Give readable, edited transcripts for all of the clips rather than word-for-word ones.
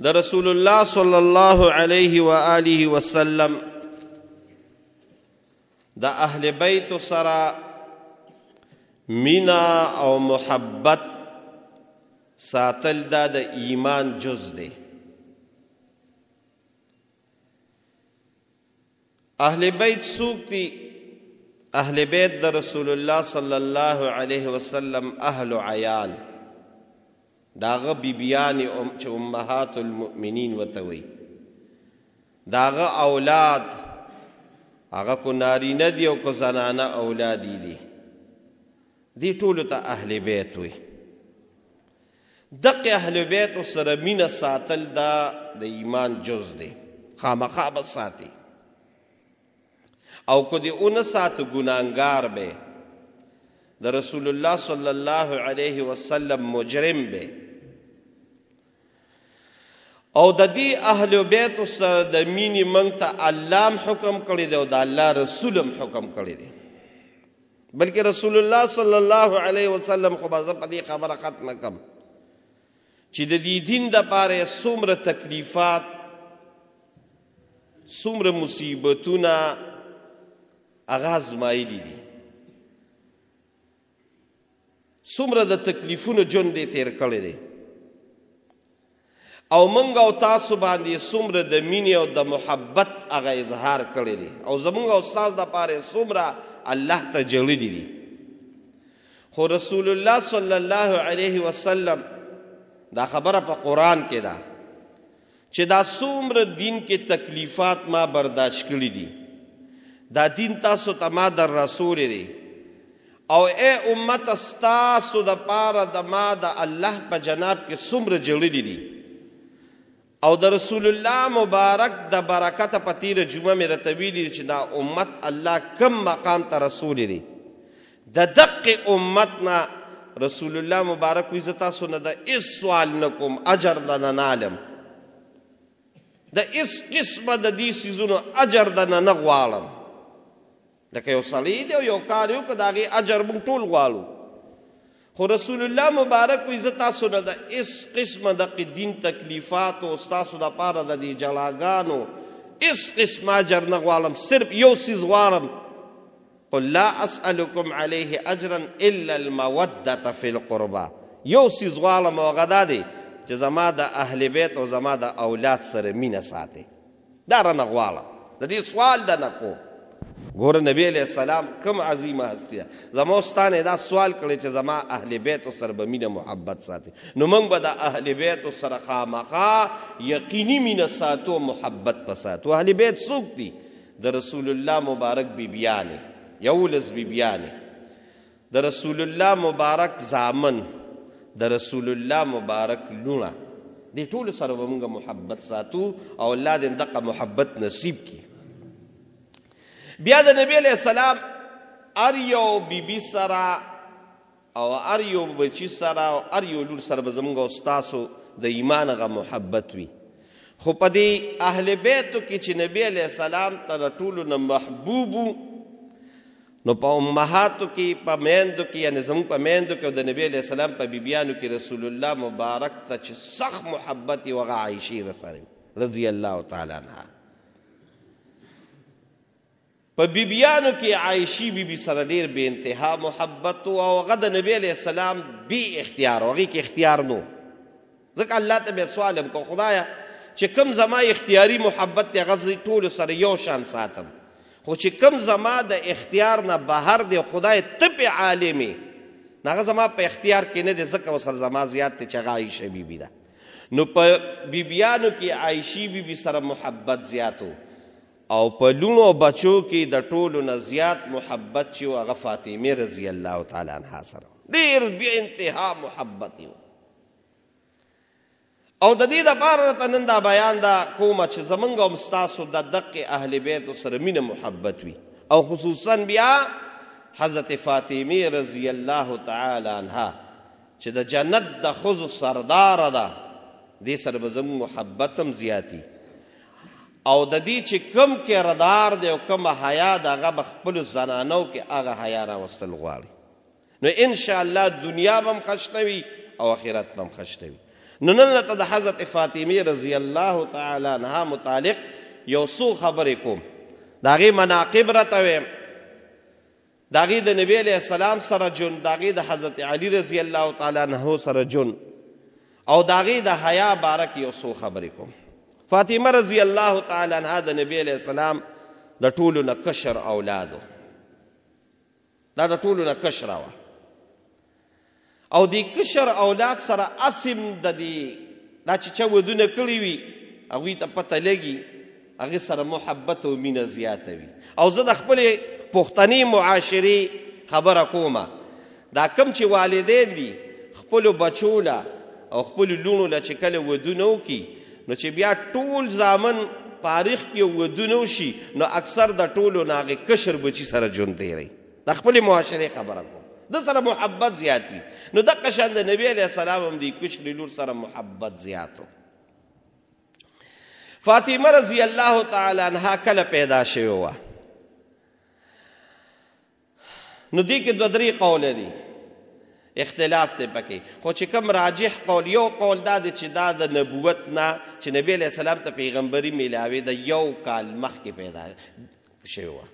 د رسول الله صلی الله علیه و آله وسلم د اهل بیت سره مینا او محبت ساتل دا د ایمان جز دی. اهل بیت څوک دي؟ اهل بیت د رسول الله صلی الله علیه وسلم اهل عیال، داغه بیبیانی چې امهات المؤمنین ورته وایي، داغه اولاد هغه کو نارینه دي او کو زنانه اولادی دي، دی ټولو ته اهل بیت وایي. دغه اهل بیت سره مینه ساتل دا د ایمان جز دی، خامخا به ساتي، او که دی اون سات گناهگار به د رسول الله صلی الله علیه وسلم مجرم به. او د دې اهل بیت سره د مینې موږ ته الله هم حکم کړی دی او د الله رسول هم حکم کړی دی، بلکې رسول الله صلی الله علیه وسلم خو به زه په دې خبره ختمه کړم چې د دې دین دپاره څومره تکلیفات، څومره مصیبتونه هغه ازمایلي دي، څومره د تکلیفونو ژوند یې تېر کړی دی، او موږ او تاسو باندې څومره د مینې او د محبت هغه اظهار کړی دی، او زموږ او ستاسو دپاره څومره الله ته جړلي دي. خو رسول الله صلی الله علیه وسلم دا خبره په قرآن کې ده چې دا څومره دین کې تکلیفات ما برداشت کړي دي، دا دین تاسو ته ما در رسول دی، او اے امت ستاسو د پاره د ما د الله په جناب کې څومره جړلي دي، او د رسول الله مبارک د برکته په تیره جمعه مې راته ویلي چې دا امت الله کم مقام ته رسولی دی. د دقې امت نه رسول الله مبارک وایي زه تاسو نه د هېڅ سوال نه کوم، اجر دنه نه علم، د هېڅ قسمه د دې څیزونو اجر دنه نه غواړم. لکه یو سړی دی او یو کار یې وکړه د هغې اجر موږ ټول غواړو، خو رسول الله مبارک وایي زه تاسو نه د هېڅ قسمه دقې دین تکلیفاتو ستاسو دپاره د دې جلاګانو هېڅ قسم اجر نه غواړم، صرف یو څیز غواړم، قل لا اسألکم علیه اجرا الا المودة فی القربا. یو څیز غواړم او هغه دا دی چې زما د اهل بیت او زما د اولاد سره مینه ساتئ، دا رانه غواړم، د دې سوال ده نه کوم. ګوره نبی علیہ السلام کم عظیمه هستی ده، زما استانې دا سوال کړی چې زما اهل بیتو سره به مینه محبت ساتي، نو موږ به د اهل بیتو سره خامخا یقیني مینه ساتو، محبت به ساتو. اهل بیت څوک دي؟ د رسول الله مبارک بیبیانې، 11 بیبیانې، د رسول الله مبارک زامن، د رسول الله مبارک لوڼه، دې ټولو سره به موږ محبت ساتو، او الله دې دغه محبت نصیب کړي. بیا د نبی علیہ السلام هر یو بیبي سره او هر یو بچي سره او هر یو لور سره به زموږ او ستاسو د ایمان هغه محبت وي. خو په دې اهل بیتو کې چې نبی علیہ السلام ته د ټولو نه محبوب وو، نو په امهاتو کې، په میندو کې، یعنې زموږ په میندو کې او د نبی علیہ السلام په بیبیانو کې رسول الله مبارک ته چې سخت محبت یې هغه عایشې سره رضی الله تعالی عنها. په بیبیانو کې عایشی بیبي سره ډېر بې انتها محبت و، او هغه د نبی علیہ السلام بې اختیار و، هغې کې اختیار نو. ځکه الله ته بیا سوال هم کو خدایه چې کوم زما اختیاري محبت دی هغه زه ټولو سره یو شان ساتم، خو چې کوم زما د اختیار نه بهر دی خدای ته پې عالم یې، نو هغه زما په اختیار کې نه دی، ځکه ورسره زما زیات دی چې هغه عایشه بیبي ده. نو په بیبیانو کې عایشی بیبي سره محبت زیات و، او په لونو او بچو کې د ټولو نه زیات محبت چې و هغه فاطمې رضی الله تعالی عنها سره ډېر بې انتها محبت و. او د دې دپاره راته نن دا بیان دا کومه چې زمونږ هم ستاسو د دقې اهل بیتو سره مینه محبت وي، او خصوصا بیا حضرت فاطمې رضی الله تعالی عنها چې د جنت د ښځو سرداره ده، دې سره به زموږ محبت هم زیاتي، او د دې چې کم کردار دی او کومه حیا ده هغه به خپلو زنانو کې هغه حیا راوستل غواړي. نو انشاءالله دنیا به هم ښه وي او آخرت به هم ښه وي. نو نن ته د حضرت فاطمه رضی الله تعالی عنها متعلق یو څو خبرې کوم، د هغې مناقب راته ویم، د هغې د نبي علیه السلام سره جون، د هغې د حضرت علي رضی الله تعالی عنه سره جون، او د هغې د حیا باره کې یو څو خبرې کوم. فاطمه رضی الله تعالی عنها د نبی علیه السلام د ټولو نه کشر اولادو، دا د ټولو نه کشره وه، او د کشر اولاد سره اسم د دې دا چې چا ودونه کړي وي هغوی ته پته لګي، هغې سره محبت او مینه زیاته وي. او زه د خپلې پښتني معاشرې خبره کومه، دا کم چې والدین دي خپلو بچو له او خپلو لوڼو له چې کله ودونه وکړي نو چې بیا ټول زامن تاریخ کې ودونه وشي نو اکثر د ټولو نه هغې کشر بچي سره ژوند تېروي. د خپلې معاشرې خبره کوم، د سره محبت زیات وي. نو دقه شان د نبي علیه السلام هم د کشرې لور سره محبت زیات و. فاطمه رضی الله تعالی عنها کله پیدا شوې وه نو دې کې دوه درې قوله دي، اختلاف دی پکې، خو چې کوم راجح قول، یو قول دا دی چې دا د نبوت نه چې نبی علیه السلام ته پیغمبري میلاوې د 1 کال مخکې پیدا شوې وه.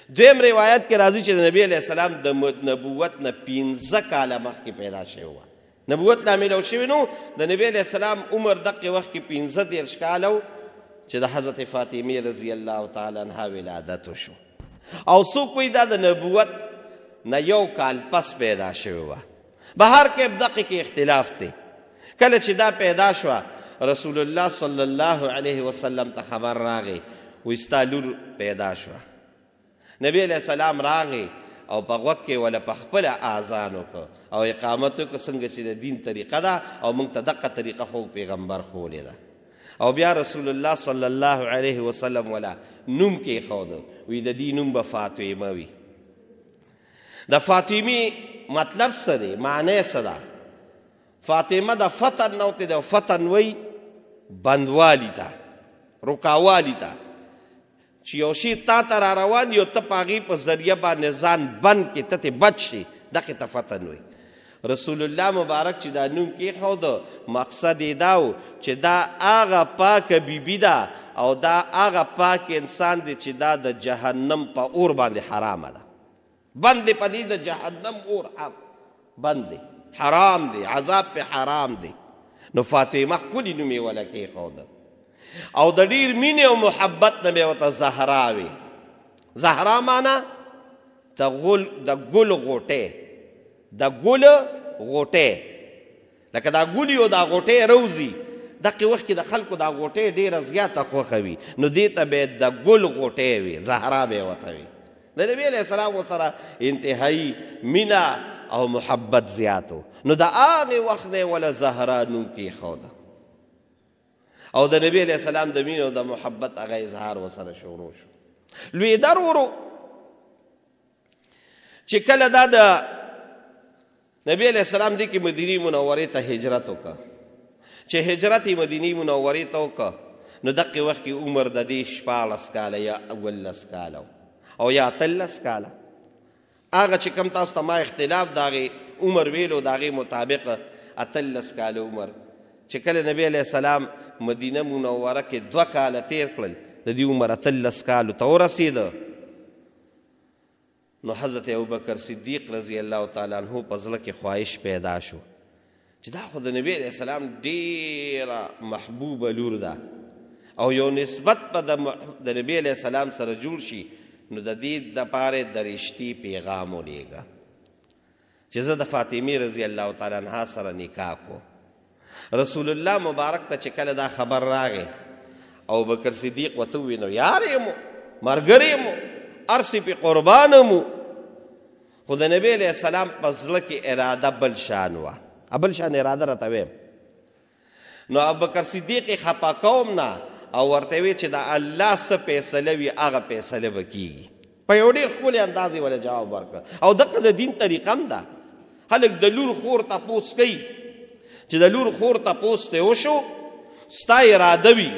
دویم روایت کې راځي چې د نبی علیه السلام د نبوت نه 15 کاله مخکې پیدا شوې وه. نبوت لا میلاو شوی نو، د نبی علیه السلام عمر دقې وخت کې 15 کاله و چې د حضرت فاطمه رضی الله تعالی عنها ولادت وشو. او څوک وایي دا د نبوت نه 1 کال پس پیدا شوې وه. بهر کې دقې کې اختلاف دی. کله چې دا پیدا شوه رسول الله صلی الله علیه وسلم ته خبر راغی، وایي ستا لور پیدا شوه. نبی علیه السلام راغی او په غوږ کې وله په خپله اذان وکړه او اقامت وکړه څنګه چې د دین طریقه ده، او موږ ته دقه طریقه خو پیغمبر ښولې ده. او بیا رسول الله صلی الله علیه وسلم ولا نوم کېښوده، وی د دې نوم به فاطمه وي. د فاطمې مطلب څه دی، معنی څه ده؟ فاطمه د فتن نه وتې ده، فتن وی بندوالي ته، رکاوالي ته، چې یو شي تا ته را روان یو ته په هغې په ذریعه باندې ځان بند کړې، ته ترې بچ شي، دغې ته فتن وی. رسول الله مبارک چې دا نوم کېښوده مقصد یې دا و چې دا هغه پاکه بیبي ده او دا هغه پاک انسان دی چې دا د جهنم په اور باندې حرامه ده، بند دی په دې د جهنم اور بند دی، حرام دی، عذاب پې حرام دی. نو فاطمه ښکلي نوم یې وله کېښوده او د ډېر مینې او محبت نه مې ورته زهرا وي. زهرا معنا د ګل غوټۍ، د ګل غوټۍ، لکه دا ګل یو دا غوټۍ روزي، دقې وخت کې د خلکو دا غوټۍ ډېره زیاته خوښه وي، نو دې ته به د ګل غوټۍ وي، زهرا به یې ورته وي. د نبي علیه السلام ورسره انتهایي مینه او محبت زیات و. نو د هغې وخت نه یې وله زهرا نوم کېښوده او د نبي علیه السلام د مینې او د محبت هغه اظهار ورسره شروع شو. لویدر ورو چې کله دا د نبی علیه السلام دې کې مدینې منورې ته هجرت وکړه، چې هجرت یې مدینې منورې ته وکړه نو دقې وخت کې عمر د دې 14 کاله یا 18 کاله او یا 13 کاله. هغه چې کوم تاسو ته ما اختلاف د هغې عمر ویلو د هغې مطابق 18 کاله عمر، چې کله نبی علیه السلام مدینه منوره کې 2 کاله تیر کړل د دې عمر 18 کالو ته ورسېده نو حضرت ابوبکر صدیق رضی الله تعالی عنه په زړه کې خواهش پیدا شو چې دا خو د نبی علیه السلام ډېره محبوبه لور ده او یو نسبت په د نبی علیه السلام سره جوړ شي، نو د دې دپاره د رشتې پیغام ولیږه چې زه د فاطمې رضی الله تعالی عنها سره نکاح کو. رسول الله مبارک ته چې کله دا خبر راغی ابوبکر صدیق ورته وویل نو یار یم ملګری یم هر څه پې قربان یم، خو د نبی علیه السلام په زړه کې اراده بل شان وه، بل شان اراده راته ویم. نو ابوبکر صدیق یې خفه کوم نه او ورته وی چې د الله څه فیصله وي هغه فیصله به کېږي. په یو ډېر ښکلې انداز یې وله جواب ورکړه. او دقه د دین طریقه هم ده، خلک د لور خور تپوس کوي چې د لور خور تپوس ته وشو ستا اراده وي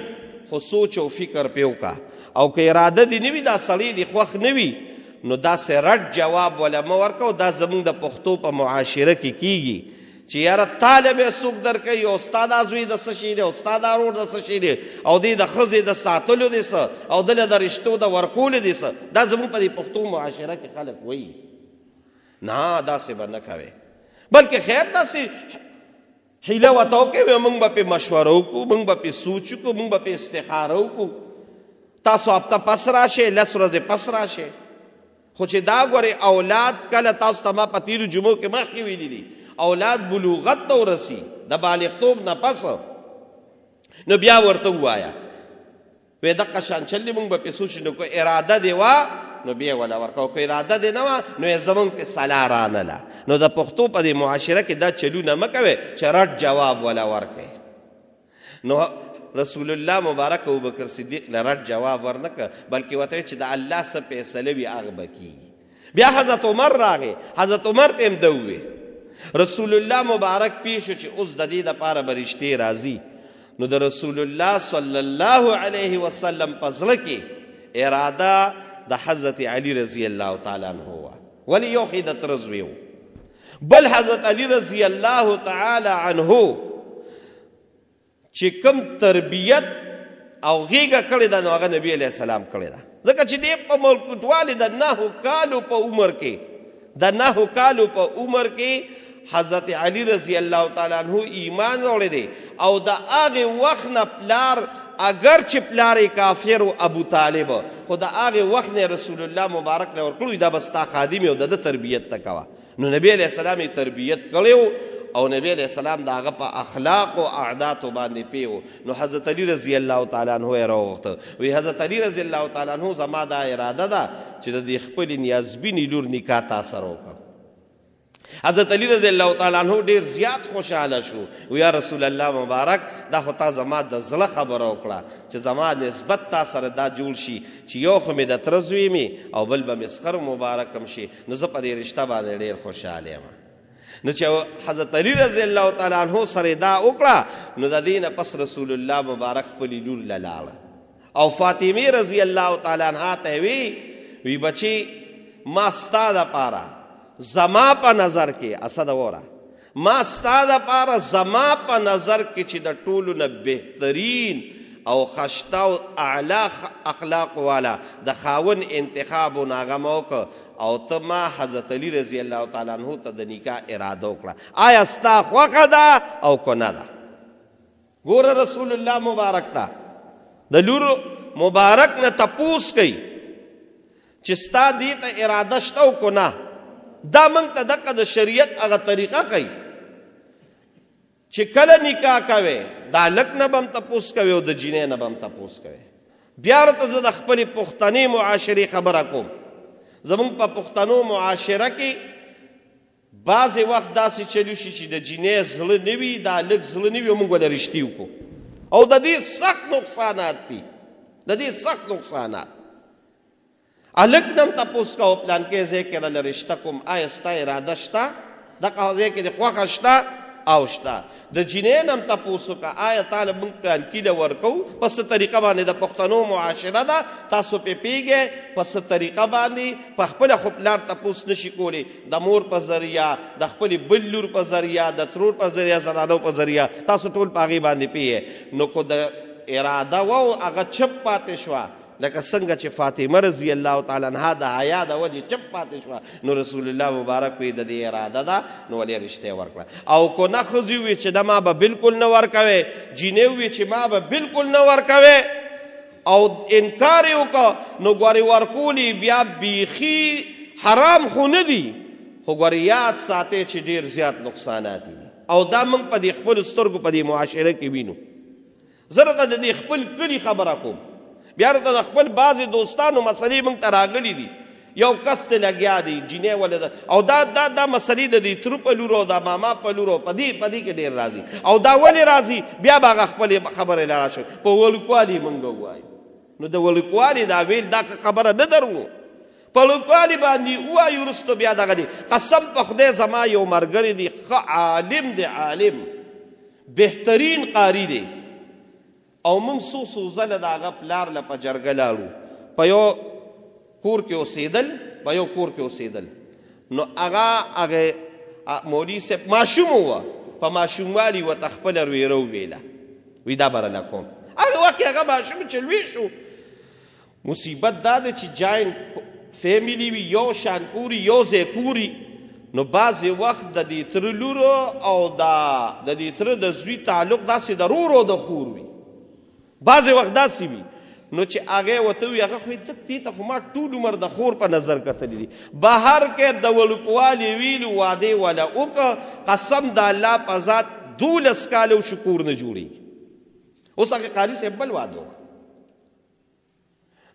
خو سوچ او فکر پې وکړه، او که اراده دې نه وي دا سړی دې خوښ نه وي نو داسې رد جواب وله مه ورکوه. دا زموږ د پښتو په معاشره کې کېږي چې یاره تاله به څوک درکوي او ستا دا زوی د څه شی دی او ستا دا ورور د څه شی دی او دې د ښځې د ساتلو دی څه او دله د رشتو د ورکولو دی څه. دا زموږ په دې پښتو معاشره کې خلک وایي. نه داسې به نه کوې، بلکې خیر داسې حیله ورته وکړې موږ به پې مشوره وکړو، موږ به پې سوچ وکړو، موږ به پې استخاره وکړو. تاسو هفته پس راشئ، 10 ورځې پس راشئ. خو چې دا ګورې اولاد کله تاسو ته ما په تېرو جمعو کې مخکې ویلي دي اولاد بلوغت ته ورسي د بالغتوب نه پس نو بیا ورته ووایه وی دقه شان چلې موږ به پې سوچ نو کو اراده دې وه نو بیا وله ورکوه، که اراده دې نه وه نو یې زمونږ پې صلاح رانله. نو د پښتو په دې معاشره کې دا چلونه مه کوئ چې رد جواب وله ورکئ. نو رسول الله مبارک ابوبکر صدیق له رد جواب ورنه که بلکې ورته ویل چې د الله څه فیصله وي هغه به کېږي. بیا حضرت عمر راغی، حضرت عمر ته هم ده ووی رسول الله مبارک پیښ شو چې اوس د دې دپاره به رشتې راځي. نو د رسول الله صلی الله علیه وسلم په زړه کې اراده د حضرت علی رضی الله تعالی عنه وه، ولې یو خې د تره زوی و، بل حضرت علی رضی الله تعالی عنه چې کوم تربیت او غیږه کړې ده نو هغه نبي علیه السلام کړې ده. ځکه چې دی په ملکوټوالي د 9 کالو په عمر کې حضرت علی رضی الله تعالی عنہ ایمان وروړی دی او د هغې وخت نه پلار اگر چې پلار یې کافر و ابو طالب خو د هغې وخت نه رسول الله مبارک له ورکړو دا به ستا خادم یې او د ده تربیت ته کوه. نو نبی علیه السلام یې تربیت کړی او نبی علیہ السلام د هغه په اخلاق او عاداتو باندې پیو. نو حضرت علی رضی الله تعالی عنہ یې راوغوښته وی حضرت علی رضی الله تعالی عنہ زما دا اراده ده چې د دې خپلې نیازبینې لور نکاح تا سره وکړم. حضرت علی رضی الله تعالی عنہ ډیر زیات خوشحاله شو و یا رسول الله مبارک دا خو تا زما د زړه خبره وکړه چې زما نسبت تا سره دا جوړ شي چې یو خو مې د تره زوی مې او بل به مې سخر مبارک هم شي. نو زه په دې رشته باندې ډیر خوشحاله یم. نو چې حضرت علی رضی الله تعالی عنہ سره دا وکړه نو د دې نه پس رسول الله مبارک خپلې لور له لاړه او فاطمې رضی الله تعالی عنها ته وی بچی ما ستا دپاره زما په نظر کې اسد وره ما ستا دپاره زما په نظر کې چې د ټولو نه بهترین او خشته او اعلی اخلاق والا د خاون انتخاب و هغه مه وکړه او ته ما حضرت علی رضی الله تعالی عنہ ته د نکاح اراده وکړه آیا ستا خوښه ده او که نه ده. ګوره رسول الله مبارک ته د لور مبارک نه تپوس کوي چې ستا دې ته اراده شته او که نه. دا موږ ته دغه د شریعت هغه طریقه ښیي چې کله نکاح کوې دا هلک نه به هم تپوس کوې او د جینۍ نه به هم تپوس کوې. بیا ورته زه د خپلې پښتنې معاشرې خبره کوم. زمونږ په پښتنو معاشره کې بعضې وخت داسې چلو شي چې د جینۍ زړه نه وي د هلک زړه نه وي او موږ له رشتې وکړو او د دې سخت نقصانات دي، د دې سخت نقصانات. هلک نه هم تپوس کوه پلانکې ځای کې راله رشته کوم آیا ستا اراده شته دغه ځای کې د خوښه شته او شته. د جینۍ نه هم تپوس وکړه آیا تا له موږ پلانکي له ورکوو په څه طریقه باندې د پښتنو معاشره ده تاسو پې پوهېږئ په څه طریقه باندې په خپله خو پلار تپوس نشي کولی د مور په ذریعه د خپلې بل لور په ذریعه د ترور په ذریعه زنانو په ذریعه تاسو ټول په هغې باندې پوهېږئ. نو کو د اراده وه هغه چپ پاتې شوه لکه څنګه چې فاطمه رضی الله تعالی عنها د حیا د وجې چپ پاتې شوه نو رسول الله مبارک وی د دې اراده ده نو ولې رشته ورکړه. او کو نه ښځې ووي چې دا ما به بالکل نه ورکوې، جینۍ ووي چې ما به بالکل نه ورکوې او انکار یې وکړه نو ګورې ورکولي بیا بیخي حرام خو نه دي خو ګورې یاد ساتئ چې ډېر زیات نقصانات دي او دا موږ په دې خپلو سترګو په دې معاشره کې وینو. زه راته د دې خپل کلي خبره کوم بیا راته د خپل بعضې دوستانو مسلې موږ ته راغلي دي. یو کس ته لګیا دی جینۍ ولې ده او دا مسلې د دې ترو په لور او د ماما په لور او په دې کې ډېر راځي او دا ولې راځي بیا به هغه خپلې خبرې لاړه شو په وړوکوالي موږ ووایو. نو د وړوکوالي دا ویل دا خبره نه درو په وړوکوالي باندې ووایو وروستو بیا دغه دی. قسم په خدای زما یو ملګری دی ښه عالم دی، عالم بهترین قاري دی او موږ څو ځله د هغه پلار له په جرګه لاړو په یو کور کې اوسېدل نو هغه مولوي صاحب ماشوم وه په ماشوموالي ورته خپله رویره وویله وی دا به راله کوم هغه وخت هغه ماشوم چې لوی شو مصیبت دا ده چې جاینټ فیملی وي یو شان کوري یو ځای کوري نو بعضې وخت د دې تره لورو او د دې تره د زوی تعلق داسې د رورو د خور وي بعضې وخت داسې وي نو چې هغې ورته وي هغه خو دې ته خو ما ټول عمر د خور په نظر کتلی دي بهر کې د وړوکوالي ویلو واده وله وکړه قسم د الله په ذات 12 کاله و شکور نه جوړېږي اوس هغې قاري صاحب بل واده وکړه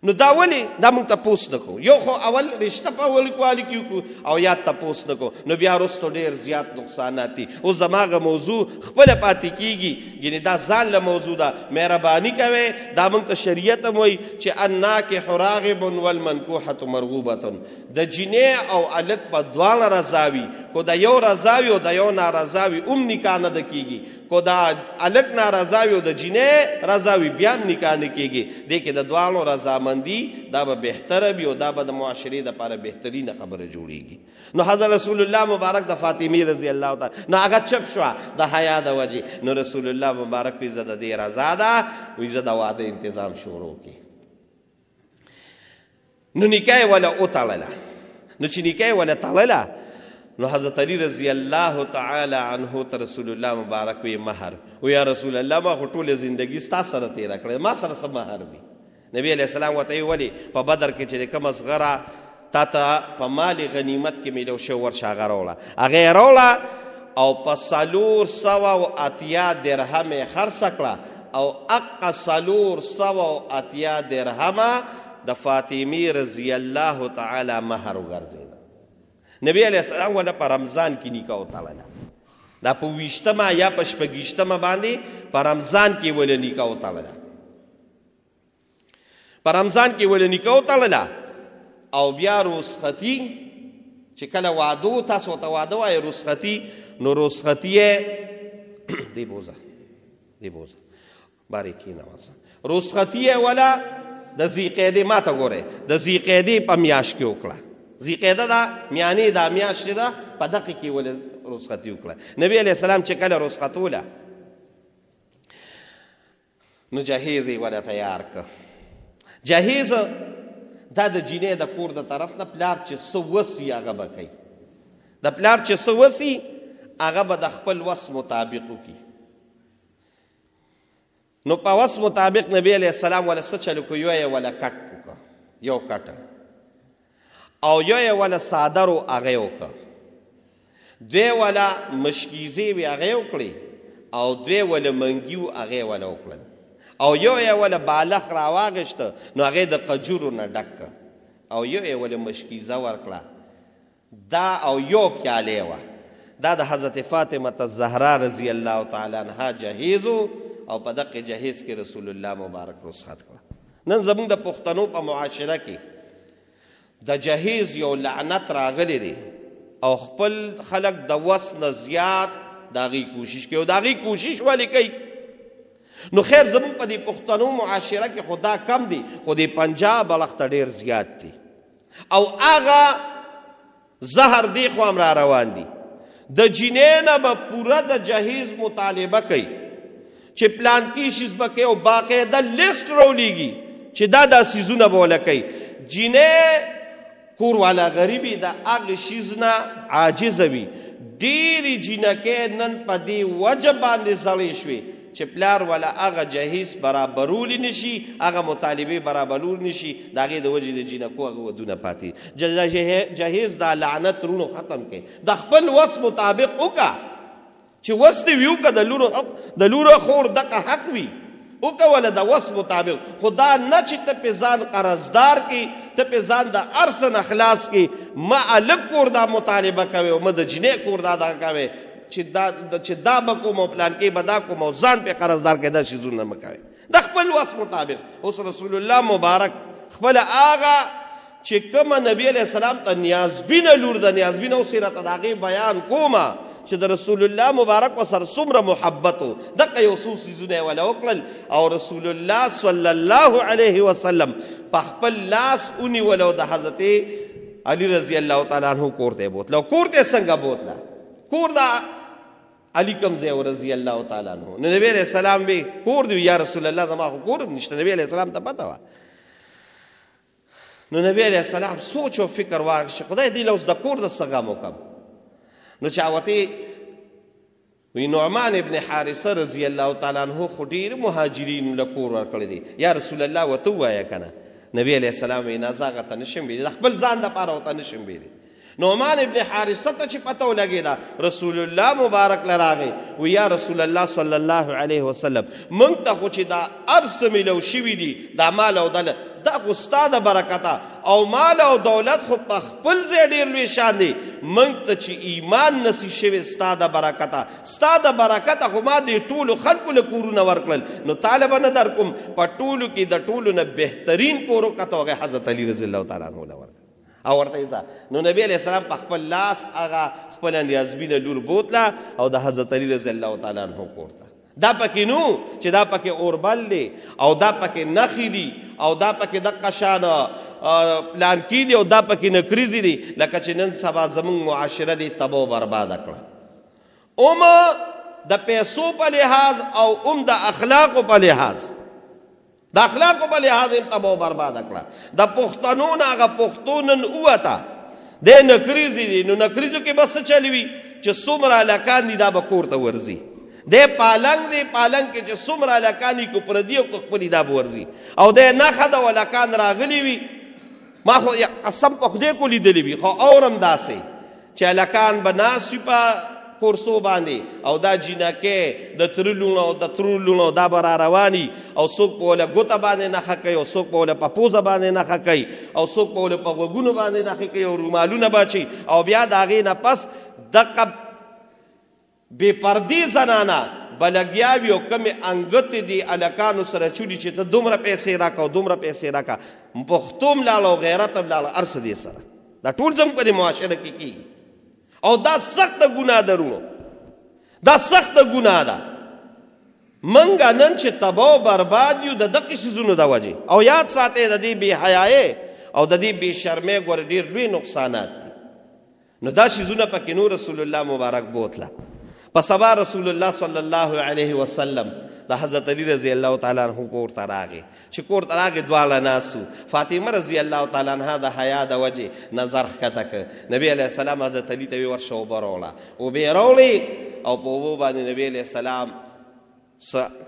نو دا ولې دا موږ تپوس نه کوو یو خو اول رشته په وړوکوالي کې وکړو او یا تپوس نه کوو نو بیا وروسته ډېر زیات نقصانات دي اوس زما هغه موضوع خپله پاتې کېږي یعنې دا ځان له موضوع ده مهرباني کوئ دا موږ ته شریعت هم وایي چې الناکح راغب والمنکوحة مرغوبة د جینۍ او هلک په دواړه رضا وي کو د یو رضا وي او د یو نارضا وي هم نکاح نه ده کېږي کو د هلک نارضا وي او د جینۍ رضا وي بیا هم نکاح نه کېږي دې کې د دواړو رضامندي دا به بهتره وي او دا به د معاشرې دپاره بهترینه خبره جوړېږي نو حضرت رسول الله مبارک د فاطمې رضی الله تعالی نو هغه چپ شوه د حیا د وجې نو رسول الله مبارک وی زه د دې رضا ده وی زه د واده انتظام شروع کړي نو نکاح یې وله وتړله نو چې نکاح یې وله تړله نو حضرت علی رضی الله تعالی عنه ته رسول الله مبارک وی مهر و یا رسول الله ما خو ټوله زندگی ستا سره تېره کړې ما سره څه مهر دی نبی علیہ السلام ورته ولې په بدر کې چې د کومه صغره تا ته په مال غنیمت کې میلو شو ورشه هغه راوړه هغه یې راوړه او په 480 درهم یې خرڅه کړه او اقا 480 درهمه د فاطمې رضی الله تعالی مهر وګرځېده نبی علیہ السلام ونه په رمضان کې نکاح وتړله دا په 20 یا په 26 باندې په رمضان کې ولې نکاح وتړله په رمضان کې ولې نکاح وتړله او بیا رخصتي چې کله واده تاسو ته واده وایي رخصتي نو رخصتي یې دی بوزه بارې کښېنه رخصتي یې وله د ذیقعدې ما ته ګورئ د ذیقعدې په میاشت کې وکړه ذیقعده دا میانې دا میاشت ده په دغې کې ولې رخصتي وکړه نبي علیه السلام چې کله رخصتوله نو جهیز یې وله تیار که جهیز دا د جینۍ د کور د طرف نه پلار چې څه وسي هغه به کوي د پلار چې څه وسي هغه به د خپل وس مطابق وکړي نو په وس مطابق نبی علیه السلام وله څه چل کړو یو یې وله کټ وکړه یو کټه او یو یې وله صادر و هغه یې وکړه دوی وله مشکیزې وې هغه یې وکړې او دوی وله منګي و هغه یې وله وکړل او یو یې وله بالغ راواغېسته نو هغې د قجورو نه ډک او یو یې وله مشکیزه ورکړه دا او یو پیالې وه دا د حضرت فاطمه الزهرا رضی الله تعالی عنها جهیز او په دقې جهیز کې رسول الله مبارک رخصت کړه نن زموږ د پښتنو په معاشره کې د جهیز یو لعنت راغلی دی او خپل خلک د وس نه زیات د هغې کوشش کوي او د هغې کوشش ولې کوي نو خیر زموږ په دې پښتنو معاشره کې خو دا کم دی خو د پنجاب اړخ ته ډېر زیات دی او هغه زهر دی خو هم را روان دي د جینۍ نه به پوره د جهیز مطالبه کوي چې پلان کې شیز به کوي او باقاعده لیست راولیږي چې دا څیزونه به وله کوي جینۍ کور والا غریبي د هغې شیز نه عاجزه وي ډېرې جینکۍ نن په دې وجه باندې زړې شوې چې پلار ولا هغه جهیز برابرولی نشي هغه مطالبه برابرولی نشي د هغې د وجې د جینکو هغه ودونه پاتې جهیز دا لعنت رونو ختم کړي د خپل وس مطابق وکړه چې وس دې وي وکړه د لوره خور دغه حق وي وکړه وله د وس مطابق خو دا نه چې ته پې ځان قرضدار کړي ته پې ځان د هر څه نه خلاص کړي ما هلک کور دا مطالبه کوې او ما د جینۍ کور دا دغه کوې چې دا به کوم او پلان کې به دا کوم او ځان پې قرضدار کې دا شیزونه مه کوئ د خپل وس مطابق اوس رسول الله مبارک خپله هغه چې کومه نبي علیه السلام ته نیازبینه لور ده نیازبینه اوس یې راته د هغې بیان کومه چې د رسول الله مبارک ورسره څومره محبت و دغه یو څو څیزونه یې وله وکړل او رسول الله صلی الله علیه وسلم په خپل لاس ونیوله او د حضرت علی رضی الله تعالی عنه کور ته یې بوتله او کور ته یې څنګه بوتله کور د علی کوم ځای رضی الله تعالی عنہ. نو نبی علیہ السلام به کور دی یا رسول الله زما خو کور نشته. نبی علیہ السلام ته پته وه. نو نبی علیہ السلام سوچ او فکر واغ خدای دې له اوس د کور د څه غم وکړم. نو چا وتې وی نعمان ابن حارثه رضی الله تعالی عنہ خو ډېر مهاجرین له کور ورکړی دی. یا رسول الله ورته ووایه که نه. نبی علیہ السلام وی نه زه هغه ته نشم ویلی، د خپل ځان دپاره ورته نشم ویلی. نعمان ابن حارثه ته چې پته ولګېده رسول الله مبارک له راغی وی یا رسول الله صلی الله علیه وسلم موږ ته خو چې دا هر څه میلو شوي دي دا مال او دله دا خو ستا د برکته او مال او دولت خو په خپل ځای ډېر لوی شان دی. موږ ته چې ایمان نصیب شوی ستا د برکته خو ما دې ټولو خلکو له کورونه ورکړل. نو تاله به نه درکوم په ټولو کې د ټولو نه بهترین کور وکته هغه حضرت علی رضی الله تعالی عنه له ورکړل او ورته یې نو نبی علیہ السلام په خپل لاس هغه خپل نیازبینه لور بوتله او د حضرت علی رضی الله تعالی عنه کور ته. دا پکې نو چې دا پکې اوربل دی او دا پکې نخې دي او دا پکې دقه شان پلانکي دي او دا پکې نکریزي دي لکه چې نن سبا زموږ معاشره دي تباه و برباده کړه. د پیسو په لحاظ او د اخلاقو په لحاظ د اخلاقو په لحاظ هم تباه و برباده کړه. د پښتنو نه هغه پښتو نن ووته دی نکریزي دي. نو نکریزو کې به څه چل وي چې څومره هلکان دي دا به کور ته ورځي. دی پالنګ کې چې څومره هلکان وي که پردي او که خپلي دا به ورځي او دی نښه ده هلکان راغلي وي. ما خو قسم په خدای کو لیدلی وي خو اورم داسې چې هلکان به ناست وي په کورسو باندې او دا جینکې د تره لوڼو او د ترور لوڼو دا به را رواني او څوک په وله ګوته باندې نښه کوي او څوک په وله په پوزه باندې نښه کوي او څوک په وله په غوږونو باندې نښه کوي او رومالونه به اچوي او بیا د هغې نه پس دقه بې پردې زنانه بلګیاوي او کمې انګتې دي هلکانو سره چولي چې ته دومره پیسې راکړه او دومره پیسې راکړه. پښتو هم لاړه او غیرت هم لاړه هر څه دې سره دا ټول زموږ په دې معاشره کې کېږي او دا سخته ګناه ده رونو، دا سخته ګناه ده. منګه نن چې تباه و برباد یو د دقې څیزونو د وجې او یاد ساتئ د دې بې حیایۍ او د دې بې شرمۍ ګوره ډېر لوی نقصانات دي. نو دا څیزونه پکې نور رسول الله مبارک بوتله. په سبا رسول الله صلی الله علیه وسلم د حضرت علی رضی الله تعالی عنہ کور ته راغی. چې کور ته راغی دواړه ناست وو. فاطمه رضی الله تعالی عنها د حیا د وجې نظر ښکته کړ. نبی علیه السلام حضرت علی ته ویې ورشه اوبه راوړه. اوبه یې راوړې او په اوبو باندې نبی علیه السلام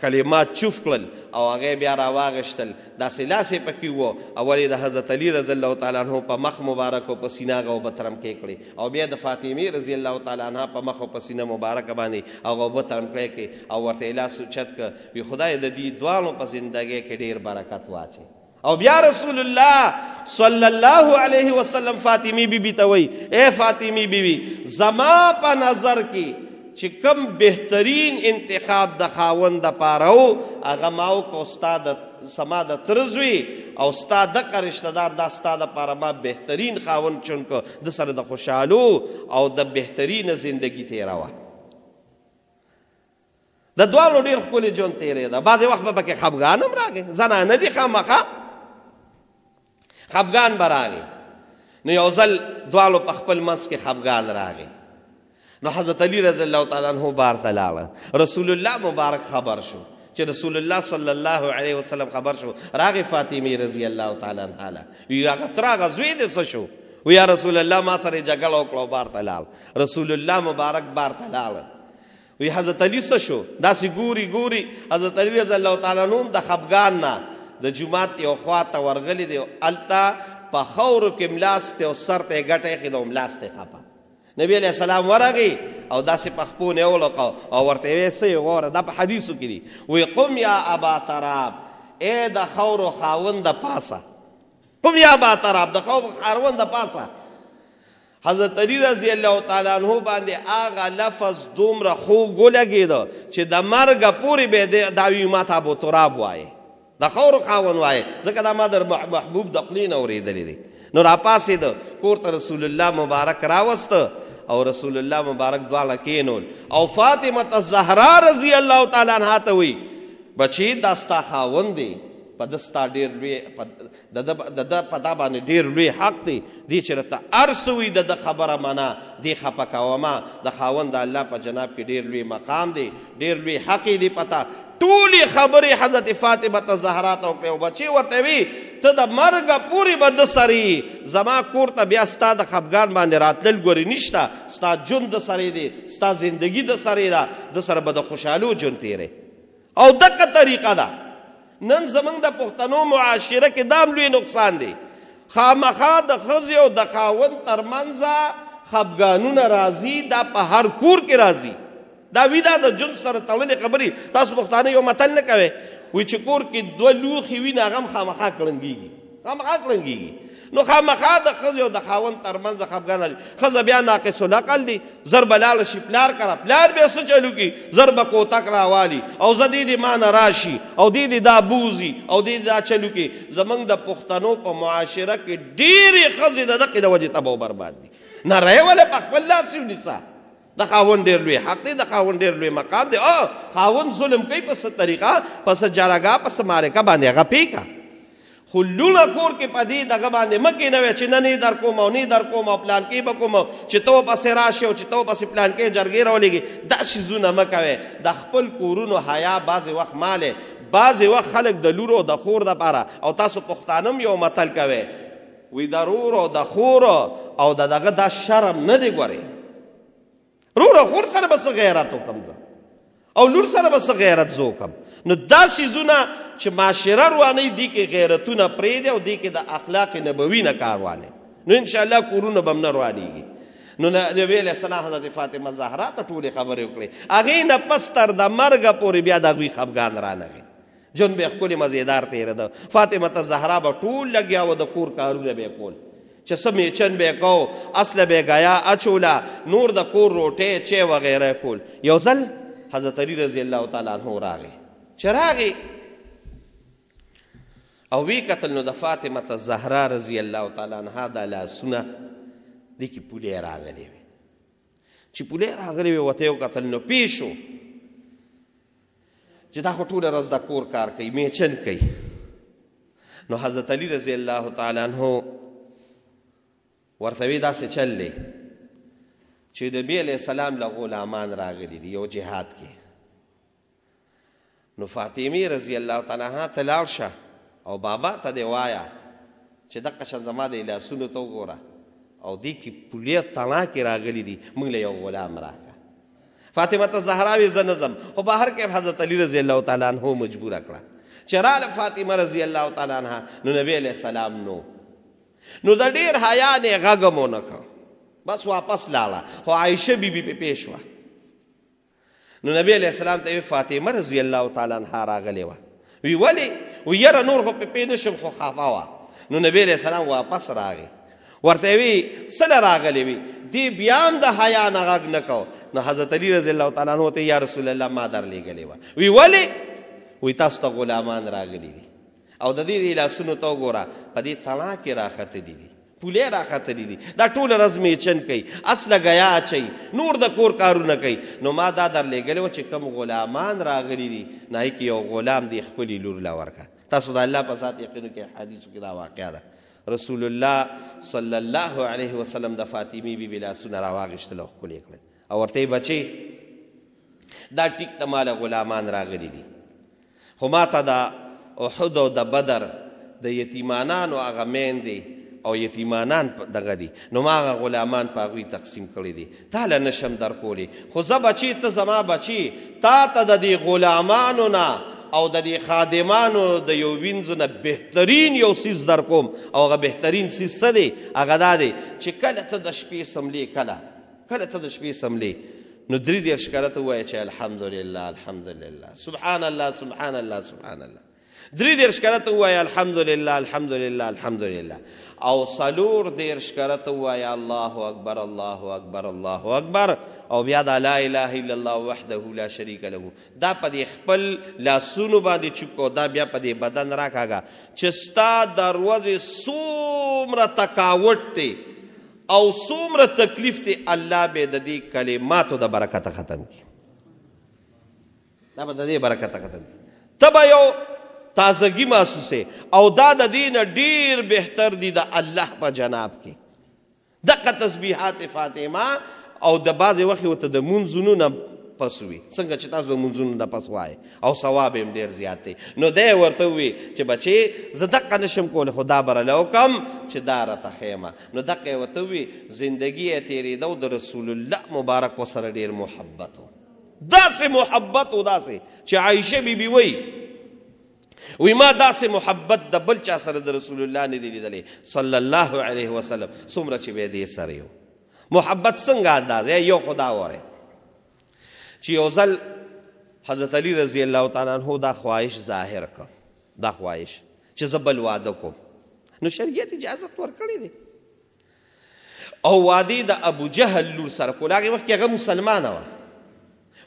کلمات چوف کړل او هغه بیا راواغشتل. داسې لاس یې پکې وو او ولې د حضرت علی رضی الله تعالی عنه په مخ مبارک او په سینه هغه اوبه ترمکې کړې او بیا د فاطمې رضی الله تعالی عنها په مخ او په سینه مبارکه باندې هغه اوبه ترمکې کړې او ورته یې لاس اوچت کړ. وی خدای د دې دواړو په زندګۍ کې ډېر برکت واچي. او بیا رسول الله صلی الله علیه وسلم فاطمې بیبي ته وایي اے فاطمې بیبي زما په نظر کې چې کم بهترین انتخاب د خاوند دپاره و هغه ما وکړو ستا د سما د تره زوی او ستا دقه رشته دار دا ستا دپاره ما بهترین خاوند چون که د سره د خوشحالو او د بهترینه زندگی تېروه. د دواړو ډېر ښکلی ژوند تېرېده. بعضې وخت به پکې خفګان هم راغی، زنانه دي خامخا خفګان به راغی. نو یو ځل دواړو په خپل منځ کې خفګان راغی. نو حضرت علی رضی الله تعالی عنہ بار ته لاړه. رسول الله مبارک خبر شو چې رسول الله صلی الله علیه وسلم خبر شو. راغی فاطمه رضی الله تعالی عنها له وی هغه تر هغه زوی دې څه شو؟ وی یا رسول الله ما سره جګړه وکړه بار ته لاړ. رسول الله مبارک بار ته لاړ. وی حضرت علی څه شو؟ داسې ګوري حضرت علی رضی الله تعالی عنہ د خفګان نه د جومات یو خوا ته ورغلی دی. هلته په خاورو کې ملاست او سر ته یې ګټه ایښې ده او ملاست یې خپه. نبی علیہ السلام ورغی او داسې په خپو نه یې ولقه او ورته یې څه یې ووره دا په حدیثو کې دي. وی قم یا ابا تراب ای د خاورو خاوند د پاسه، قم یا ابا تراب د خاورو خاوند د پاسه. حضرت علی رضی الله تعالی عنہ باندې هغه لفظ دومره خوږ ولګېده چې د مرګه پورې به دا وي ما ته ابو تراب وایې، د خاورو خاوند وایې، ځکه دا ما د محبوب د خولې نه اورېدلی دی. نو راپاسېد کور ته رسول الله مبارک راوسته او رسول الله مبارک دواړه کېنول او فاطمه الزهرا رضی الله تعالی عنها ته وی بچی دا ستا خاوند دی په ده ستا ډېر لوی د ده په دا باندې ډېر لوی حق دی دې چې راته هر څه وي د ده خبره منه دې خفه کومه د خاوند د الله په جناب کې ډېر لوی مقام دی ډېر لوی حق یې دی پته ټولې خبرې حضرت فاطمه زهرا ته وکړې او بچې ورته وي ته د مرګه پورې به ده سره یې زما کور ته بیا ستا د خفګان باندې راتلل ګورې نشته ستا ژوند د سره دی ستا زندګي د سره ده د سره به د خوشحالو ژوند تیری او دقه طریقه ده نن زمونږ د پښتنو معاشره کې دا هم لوی نقصان دی خامخا د ښځې او د خاوند ترمنځه خفګانونه راځي دا په هر کور کې راځي دا وی دا د ژوند سره تړلې خبرې تاسو پښتانه یو متل نه کوئ وایي چې کور کې دوه لوښي وي نو هغه هم خامخا کړنګېږي نو خامخا د ښځې او د خاوند ترمنځ خفګان راځي ښځه بیا ناقص العقل دی زر به لاړه شي پلار کره پلار بیا څه چلو کړي زر به کوتک راوالي او زه دې ما نه راشي او دې دا بوزي او دې دا چلو کړي زمونږ د پښتنو په معاشره کې ډېرې ښځې د دقې د وجې تباه و برباد دي نری ولې په خپل لاس ونیسه د خاوند ډېر لوی حق دی د خاوند ډېر لوی مقام دی خاوند ظلم کوي په څه طریقه په څه جرګه په څه معرکه باندې هغه پیکه خو لوڼه کور کې په دې دغه باندې مه کېنوئ چې نه نه در کوم او نه در کوم او پلان کې به کوم چې ته ورپسې راشې او چې ته ورپسې پلان کې جرګې راولېږې دا څیزونه مه کوئ د خپل کورونو حیا بعضې وخت مالې بعضې وخت خلک د لور او د خور دپاره او تاسو پښتانه هم یو متل کوئ وی د رور او د خور او د دغه دا شرم نه دی ګورئ رور او خور سره به څه غیرت وکړم زه او لور سره به څه غیرت زه وکړم نو دا څیزونه چې معاشره روانوي دې کې غیرتونه پرېږدي او دې کې د اخلاق نبوي نه کار والی نو انشاءالله کورونه به هم نه روانېږي نو نبي علیه السلام حضرت فاطمه زهرا ته ټولې خبرې وکړې هغې نه پس تر د مرګه پورې بیا د هغوی خفګان رانغی ژوند به یې ښکلې مزېدار تېرېده فاطمه ته زهرا به ټول لګیا وه د کور کارونه به یې کول چې څه میچن به یې کو اصله به یې ګیا اچوله نور د کور روټۍ چای وغیره کول یو ځل حضرت علی رضی الله تعالی عنه راغی چې راغی او وی کتل نو د فاطمه زهرا رضی الله تعالی عنها دا لاسونه دې کې پولې راغلې وې چې پولې راغلې وې ورته یې وکتل نو پیښو چې دا خو ټوله ورځ د کور کار کوي میچن کوي نو حضرت علی رضی الله تعالی عنه ورته وی داسې چل دی چې نبي علیه السلام له غلامان راغلي دي یو جهاد کې نو فاطمې رضی الله تعالی عنها ته لاړ شه او بابا ته دې وایه چې دقه شان زما د لاسونو ته وګوره او دې کې پولې تڼاکې راغلي دي موږ له یو غلام راکړه فاطمه ته زهرا وی زه نه ځم خو بهر کې حضرت علی رضی الله تعالی عنه مجبوره کړه چې راله فاطمه رضی الله تعالی عنها نو نبی علیه السلام نو د ډېر حیا نه یې غږ هم ونه کړ بس واپس لاړه خو عایشه بیبي پې پیښ وه نو نبی علیه السلام ته فاطمه رضی الله تعالی عنها راغلې وه وی ولې وی یاره نور خو پې نشم خو خفه وه نو نبی علیه السلام واپس راغی ورته وی څله راغلی وي دې بیا هم د حیا نه غږ نه کو نو حضرت علی رضی الله تعالی عنه ته یا رسول الله ما درلېږلې وه وی ولې وی تاسو ته غلامان راغلي دي او د دې لاسونو ته وګوره په دې تڼاکې راختلي دي پولې راختلي دي دا ټوله ورځ میچن کوي اصله ګیا اچوي نور د کور کارونه کوي نو ما دا درلېږلی وه چې کوم غلامان راغلي دي نه هغې کې یو غلام دی خپلې لور له ورکړه تاسو د الله په ذات یقینو کې حدیثو کې دا واقعه ده رسول الله صلی الله علیه وسلم د فاطمې بیبي لاسونه راواغېشتل او ښکلې کړل او ورته یې بچې دا ټیک ته ماله غلامان راغلي دي خو ما ته د احد او د بدر د یتیمانانو هغه میندې او یتیمانان دغه دي نو ما هغه غلامان په هغوی تقسیم کړي دي تا له نشم در کولی خو زه بچې ته زما بچې تا ته د دې غلامانو نه او د دې خادمانو د یو وینځو نه بهترین یو څیز در کوم او هغه بهترین څیز څه دی هغه دا دی چې کله ته د شپې سملې کله ته د شپې سملې نو 33 کاله ته ووایه چې الحمدلله الحمدلله سبحان الله سبحان الله سبحان الله 33 کاله ته ووایه الحمدلله الحمدلله الحمدلله او 34 کاله ته ووایه الله اکبر الله اکبر الله اکبر او بیا دا لا اله الا الله وحده لا شریک له دا په دې خپل لاسونو باندې چوکو دا بیا په دې بدن راکاږه چې ستا د ورځې څومره تکاوټ دی او څومره تکلیف دی الله به د دې کلماتو د برکته ختم کړي دا به د دې برکته ختم کړي ته به یو تازگی محسوسه او دا د دې نه ډېر بهتر دي د الله په جناب کې دغه تسبیحات فاطمه او د بعضې وخت ورته د مونځونو نه پس وي څنګه چې تاسو د مونځونو نه پس وایې او ثواب هم ډېر زیات دی نو دی ورته ووي چې بچې زه دقه نشم کولی خو دا به راله وکړم چې دا راته ښیمه نو دقه یې ورته ووي زندګي یې تېرېده او د رسول الله مبارک ورسره ډېر محبت و داسې محبت و داسې چې عایشه بیبي وی ما داسې محبت د بل چا سره د رسول الله نه دی لیدلی صلی الله علیه وسلم څومره چې به دې سره یو محبت څنګه اندازه یو خدا وره چې یو ځل حضرت علی رضی الله تعالی عنہ دا خواهش ظاهر کړ دا خواهش چې زه بل واده کوم نو شریعت اجازت ورکړی دی او واده د ابو جهل لور سره کول هغې وخت کې هغه مسلمانه وه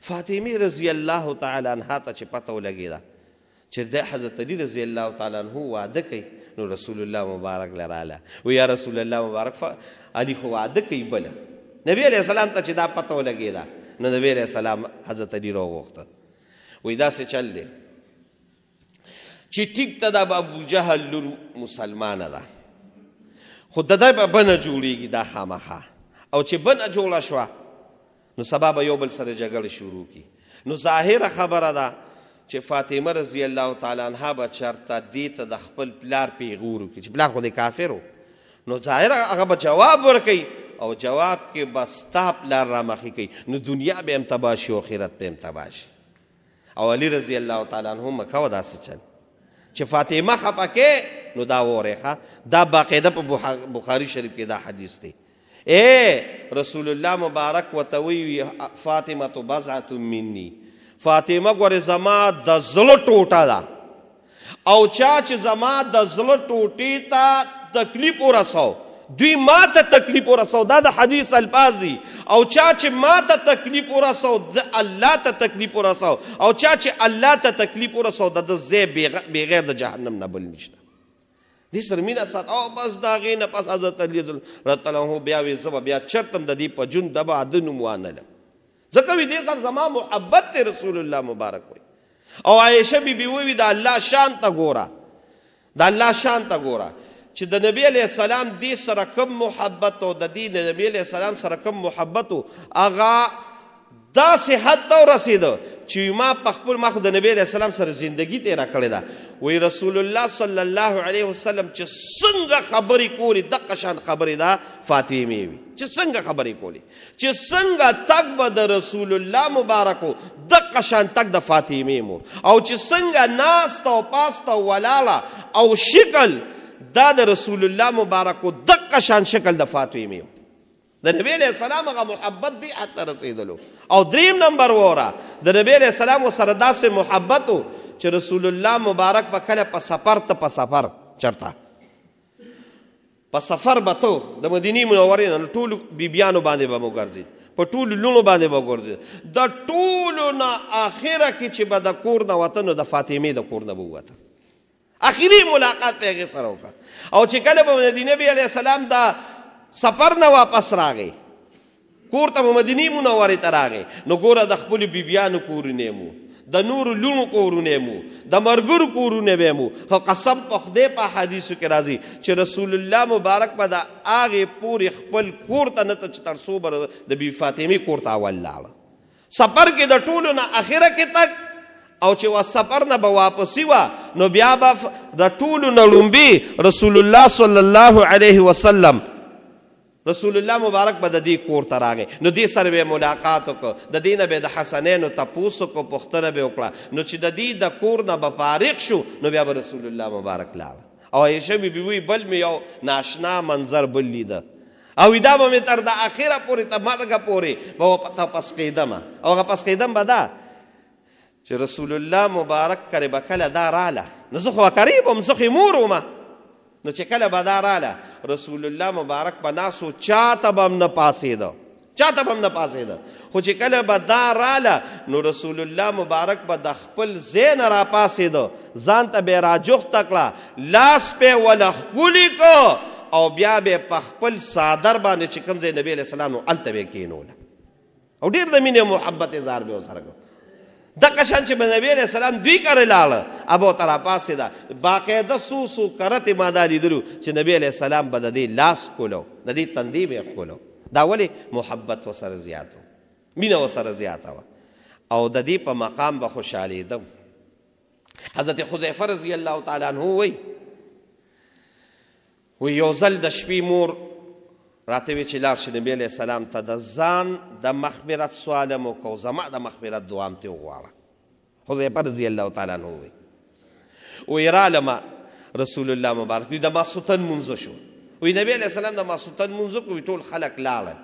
فاطمې رضی الله تعالی عنها ته چې پته ولګېده چې د حضرت علی رضی الله تعالی عنہ واده کوي نو رسول الله مبارک لراله و یا رسول الله مبارک علی خو واده کوي بله نبی علیہ السلام ته چې دا پته ولګېده نو نبی علیہ السلام حضرت علی راوغوښته وایي داسې چل دی چې ټیک ته دا به ابو جهل لور مسلمانه ده خو د دی به بنه جوړېږي دا خامخا او چې بنه جوړه شوه نو سبا به یو بل سره جګړه شروع کړي نو ظاهره خبره ده چې فاطمه رضی الله تعالی عنها به چېرته دې ته د خپل پلار پیغور وکړي چې پلار خو دی کافر و نو ظاهره هغه به جواب ورکوي او جواب کې به ستا پلار رامخې کوي نو دنیا به هم تباه شي او آخرت به هم تباه شي او علی رضی الله تعالی عنه مه کوه داسې چل چې فاطمه خفه کې نو دا وورې دا باقاعده په بخاري شریف کې دا حدیث دی رسول الله مبارک ورته وایي فاطمه بضعة مني فاطمه ګورې زما د زړه ټوټه ده او چا چې زما د زړه ټوټې ته تکلیف ورسو دوی ما ته تکلیف ورسو دا د حدیث الفاظ دي او چا چې ما ته تکلیف ورسو د الله ته تکلیف ورسو او چا چې الله ته تکلیف ورسو د ځای بغیر د جهنم نه بل نشته دې سره مینه سات او بس د هغې نه پس حضرت علی رضی الله عنه بیا وایي زه به بیا چرته هم د دې په جون د به عده نوم وانلم ځکه وي دې سره زما محبت دی رسول الله مبارک وایي او عایشه بیبي وایي د الله شان ته ګوره د الله شان ته ګوره چې د نبی علیه السلام دې سره کوم محبت او د دې نبی علیه السلام سره کوم محبت و هغه داسې حد ته ورسېده چې ما په خپل ما خو د نبی علیه السلام سره زندګي تېره کړې ده وایي رسول الله صلی الله علیه وسلم چې څنګه خبرې کولې دقه شان خبرې ده فاطمې وي چې څنګه خبرې کولې چې څنګه تګ به د رسول الله مبارک و دقه شان تګ د فاطمې مو او چې څنګه ناسته او پاسته ولاړه او شکل دا د رسول الله مبارک و دقه شان شکل د فاطمې د نبی علیه السلام هغه محبت دی حتی رسېدلو او دریم نمبر وره د نبی علیه السلام سره داسې محبت و چې رسول الله مبارک به کله په سفر ته په سفر چرته په سفر به تو د مدینې منورې نه ټولو بیبیانو باندې به مو ګرځېد په ټولو لوڼو باندې به ګرځېد د ټولو نه آخره کې چې به د کور نه وته نو د فاطمې د کور نه به ووته اخري ملاقات په هغې سره وکړه او چې کله به د نبي علیه السلام د سفر نه واپس راغی کور ته به مدینې منورې ته راغی نو ګوره د خپلو بیبیانو کورونه مو د نورو لوڼو کورونه مو د ملګرو کورونه به مو خو قسم په خدای په حدیثو کې راځي چې رسول الله مبارک به د هغې پورې خپل کور ته نه ته چې تر څو به د بي فاطمې کور ته اول لاړه سفر کې د ټولو نه اخره کې تک او چې وا سفر نه به واپسي وه نو بیا به د ټولو نه لومبي رسول الله صلی الله علیه وسلم رسول الله مبارک به د دې کور ته راغی نو دې سره به ملاقات وکړو د دې نه به د حسنینو تپوس وکړو پوښتنه به وکړه نو چې د دې د کور نه به فارغ شو نو بیا به رسول الله مبارک لاړه او عایشه بیبي وایي بل مې یو ناشنا منظر بل لیده او دا به مې تر د اخره پورې تر مرګه پورې به تپس کېدم او هغه پس کېدم به دا چې رسول الله مبارک کرې به کله دا راله نو زه خو قریب وم زه خو مور ومه نو چې کله به دا راله رسول الله مبارک به ناسو چاته به هم نه پاسېده چاته به هم نه پاسېده خو چې کله به دا راله نو رسول الله مبارک به د خپل ځای نه راپاسېده ځان ته به یې راجوخته کړه لاس پې وله ښکلي کو او بیا به په خپل صادر باندې چې کوم ځای نبي علیه السلام نو هلته به یې کېنوله او ډېر د مینې محبت اظهار به ورسره کو دغه شان چې نبی علیہ السلام دوی کره لاړه ابو ترا پاسې دا باقاعده سو کرته ما دا لیدلو چې نبی علیہ السلام به د دې لاس کولو د دې تندی به کولو دا ولې محبت وسره زیاتو مینه وسره زیاته وه او د دې په مقام به خوشحالېدم حضرت حذیفه رضی الله تعالی عنه وی یو ځل د شپې مور راته وی چې لاړ شي نبی علیہ السلام ته د ځان د مغفرت سوال مو کو زما د مغفرت دعا م ترې وغواړه حذیفه رضی الله تعالی عنه وی رالمه رسول الله مبارک وی د ماسوتن منځ شو وی نبی علیہ السلام د ماسوتن منځ کو وی ټول خلک لاړل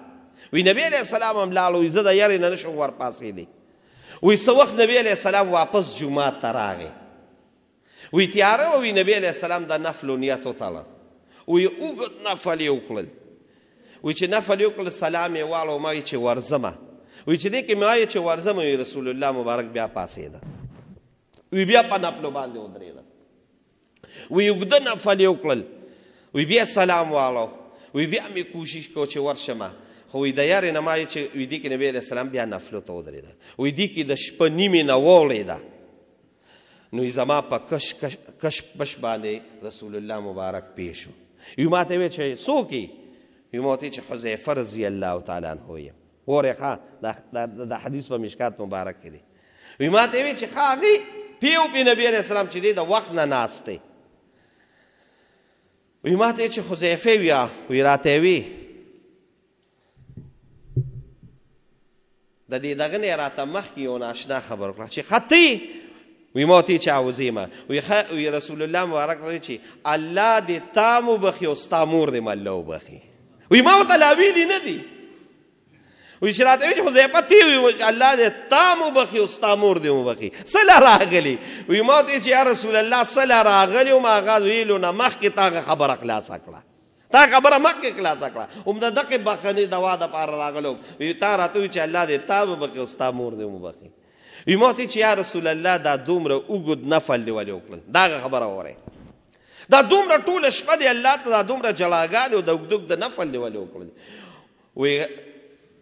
وی نبی علیہ السلام هم لاړ وی زه د یارې نه نشم ورپاسېدی وی څه وخت نبی علیہ السلام واپس جومات ته راغی وی تیاره وی نبی علیہ السلام د نفلو نیت وتړه وی اوږد نفل یې وکړل وی چې نفل یې وکړل سلام یې واړو ما وی چې ورځمه وی چې دې کې ما وی چې ورځمه وی رسول الله مبارک بیا پاسېده وی بیا په نفلو باندې ودرېده وی اوږده نفل یې وکړل وی بیا سلام واړو وی بیا مې کوشش کو چې ورشمه خو وی د یارې نه ما وی چې وی دې کې نبی علیہ السلام بیا نفلو ته ودرېده وی دې کې د شپه نیمې نه واوړېده نو زما په کش پش باندې رسول الله مبارک پیش شو وی ما ته وی چې څوک یې وی ما ته چې حذیفه رضی الله تعالی عنه یم وګورئ ښه د حدیث په مشکات مبارک کې دی وی ما ته وی چې ښه هغې پیو پې نبی علیہ السلام چې دی د وخت نه ناست دی وی ما ته چې حذیفه وی راته وی د دې دغه نه راته مخکې یو ناشنا خبر وکړه چې خطي وی ما ته چې عوضیمه وی رسول الله مبارک وی چې الله دې تا وبخي او ستا مور دې مله وبخي وی ما ورته لا ویلي نه دي وی چې راته وی چې حذیفه تی وی الله دې تا وبخي او ستا مور دې وبخي څه له راغلي وی ما ته چې یا رسول الله څه له راغلي او ما هغه ویلو نه مخکې تا خبره خلاصه کړه تا خبره مکه خلاصه کړه هم د دغه بخنې دوا دپاره راغلو وی تا راته وی چې الله دې تا وبخي او ستا مور دې وبخي وی ما ته چې یا رسول الله دا دومره اوږد نفل دې ولې وکړل دا خبره وورئ دا دومره ټوله شپه دی الله ته دا دومره جلاګانې او د اوږد نفل دې ولې وکړل وی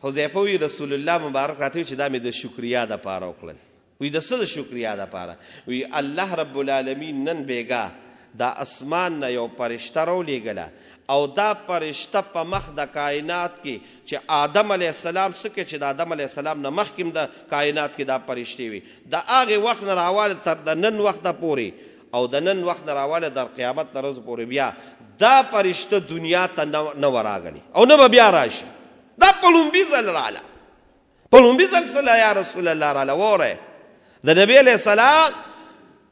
حذیفه وی رسول الله مبارک راته وی چې دا مې د شکریا دپاره وکړل وی د څه د شکریا دپاره وی الله رب العالمین نن بیګا دا اسمان نه یو فرشته راولېږله او دا فرشته په مخ د کائنات کې چې آدم علیه السلام څه کې چې د آدم علیه السلام نه مخکې د کائنات کې دا فرشتې وي د هغې وخت نه راواله تر د نن وخته پورې او د نن وخت نه راواله در قیامت نه ورځ پورې بیا دا فرشته دنیا ته نه وه راغلي او نه به بیا راشي دا په لومبي ځل راله په لومبي ځل څه یا رسول الله راله وورئ د نبی علیه السلام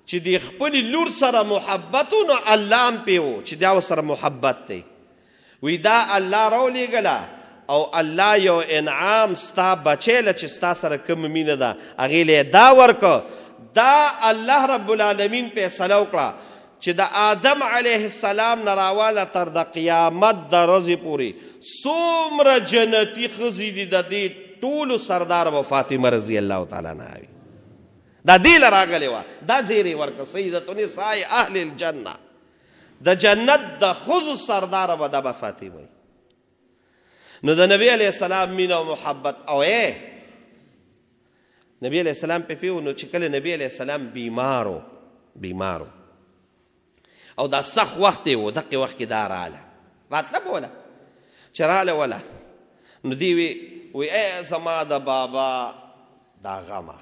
چې د خپلې لور سره محبت و نو الله هم پې و چې دا ورسره محبت دی وی دا الله راولېږله او الله یو انعام ستا بچی له چې ستا سره کومه مینه ده هغې له یې دا ورکړه دا الله رب العالمین فیصله وکړه چې د آدم علیه السلام نه راواله تر د قیامت د ورځې پورې څومره جنتي ښځې دي د دې ټولو سردار به فاطمه رضی الله تعالی عنها وي دا دې له راغلې وه دا زیری ورکړه سیدة نساء اهل الجنه د جنت د ښځو سرداره به دا به فاطمه وي نو د نبی علیه السلام مینه او محبت او نبی علیه السلام په پیو نو چې کله نبی علیه السلام بیمارو او دا سخت وخت یې و دقې وخت کې دا راله راتله به وله چې راله وله نو دی وی زما د بابا دا غمه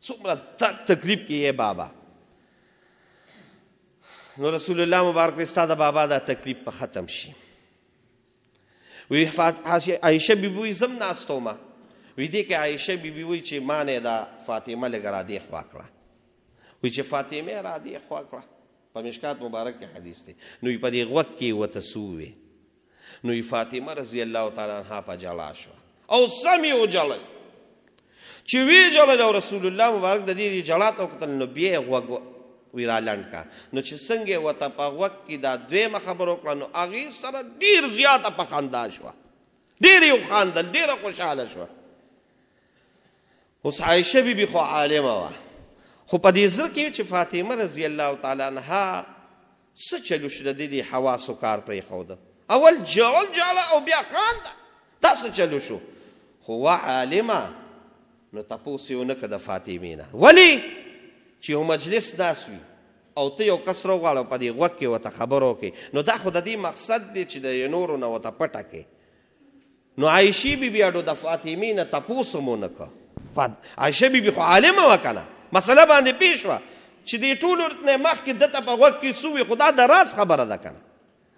څومره تکلیف کې یې بابا نو رسول الله مبارک ستا د بابا دا تکلیف په ختم شي وی عایشه بیبي وی زم ناسته ومه وی دې کې عایشه بیبي وی چې ما نه دا فاطمه لږه را دې خوا کړه وی چې فاطمه را دې خوا کړه په مشکات مبارک کې حدیث دی نو په دې غوږ کې ورته څه ووې نو فاطمه رضی الله تعالی عنها په جلا شوه او سم یې وجړل چې وی جړل او رسول الله مبارک د دې جړا ته وکتل نو بیا یې غوږ وی را لنډ کا نو چې څنګه یې ورته په غوږ کې دا دویمه خبره وکړه نو هغې سره ډېر زیاته په خندا شوه ډېر یې وخاندل ډېره خوشحاله شوه اوس عایشه بیبي خو عالمه وه خو په دې زړه کې چې فاطمه رضی الله تعالی عنها څه چلو شو د دې حواسو کار پرېښوده اول جړل جړله او بیا خانده دا څه چلو شو خو عالمه نو تپوس یې ونه که د فاطمې نه. ولې چې یو مجلس ناست وي او ته یو کس راوغواړه په دې غوږ کې ورته خبره وکړې نو دا خو د دې مقصد دی چې د نورو نه ورته پټه کړې. نو عایشې بیبي اډو د فاطمې نه تپوس هم ونه که. عایشه بیبي خو عالمه وه که نه، مسله باندې پیش وه چې دې ټولو نه مخکې ده ته په غوږ کې څه وي، خو دا د راز خبره ده که نه.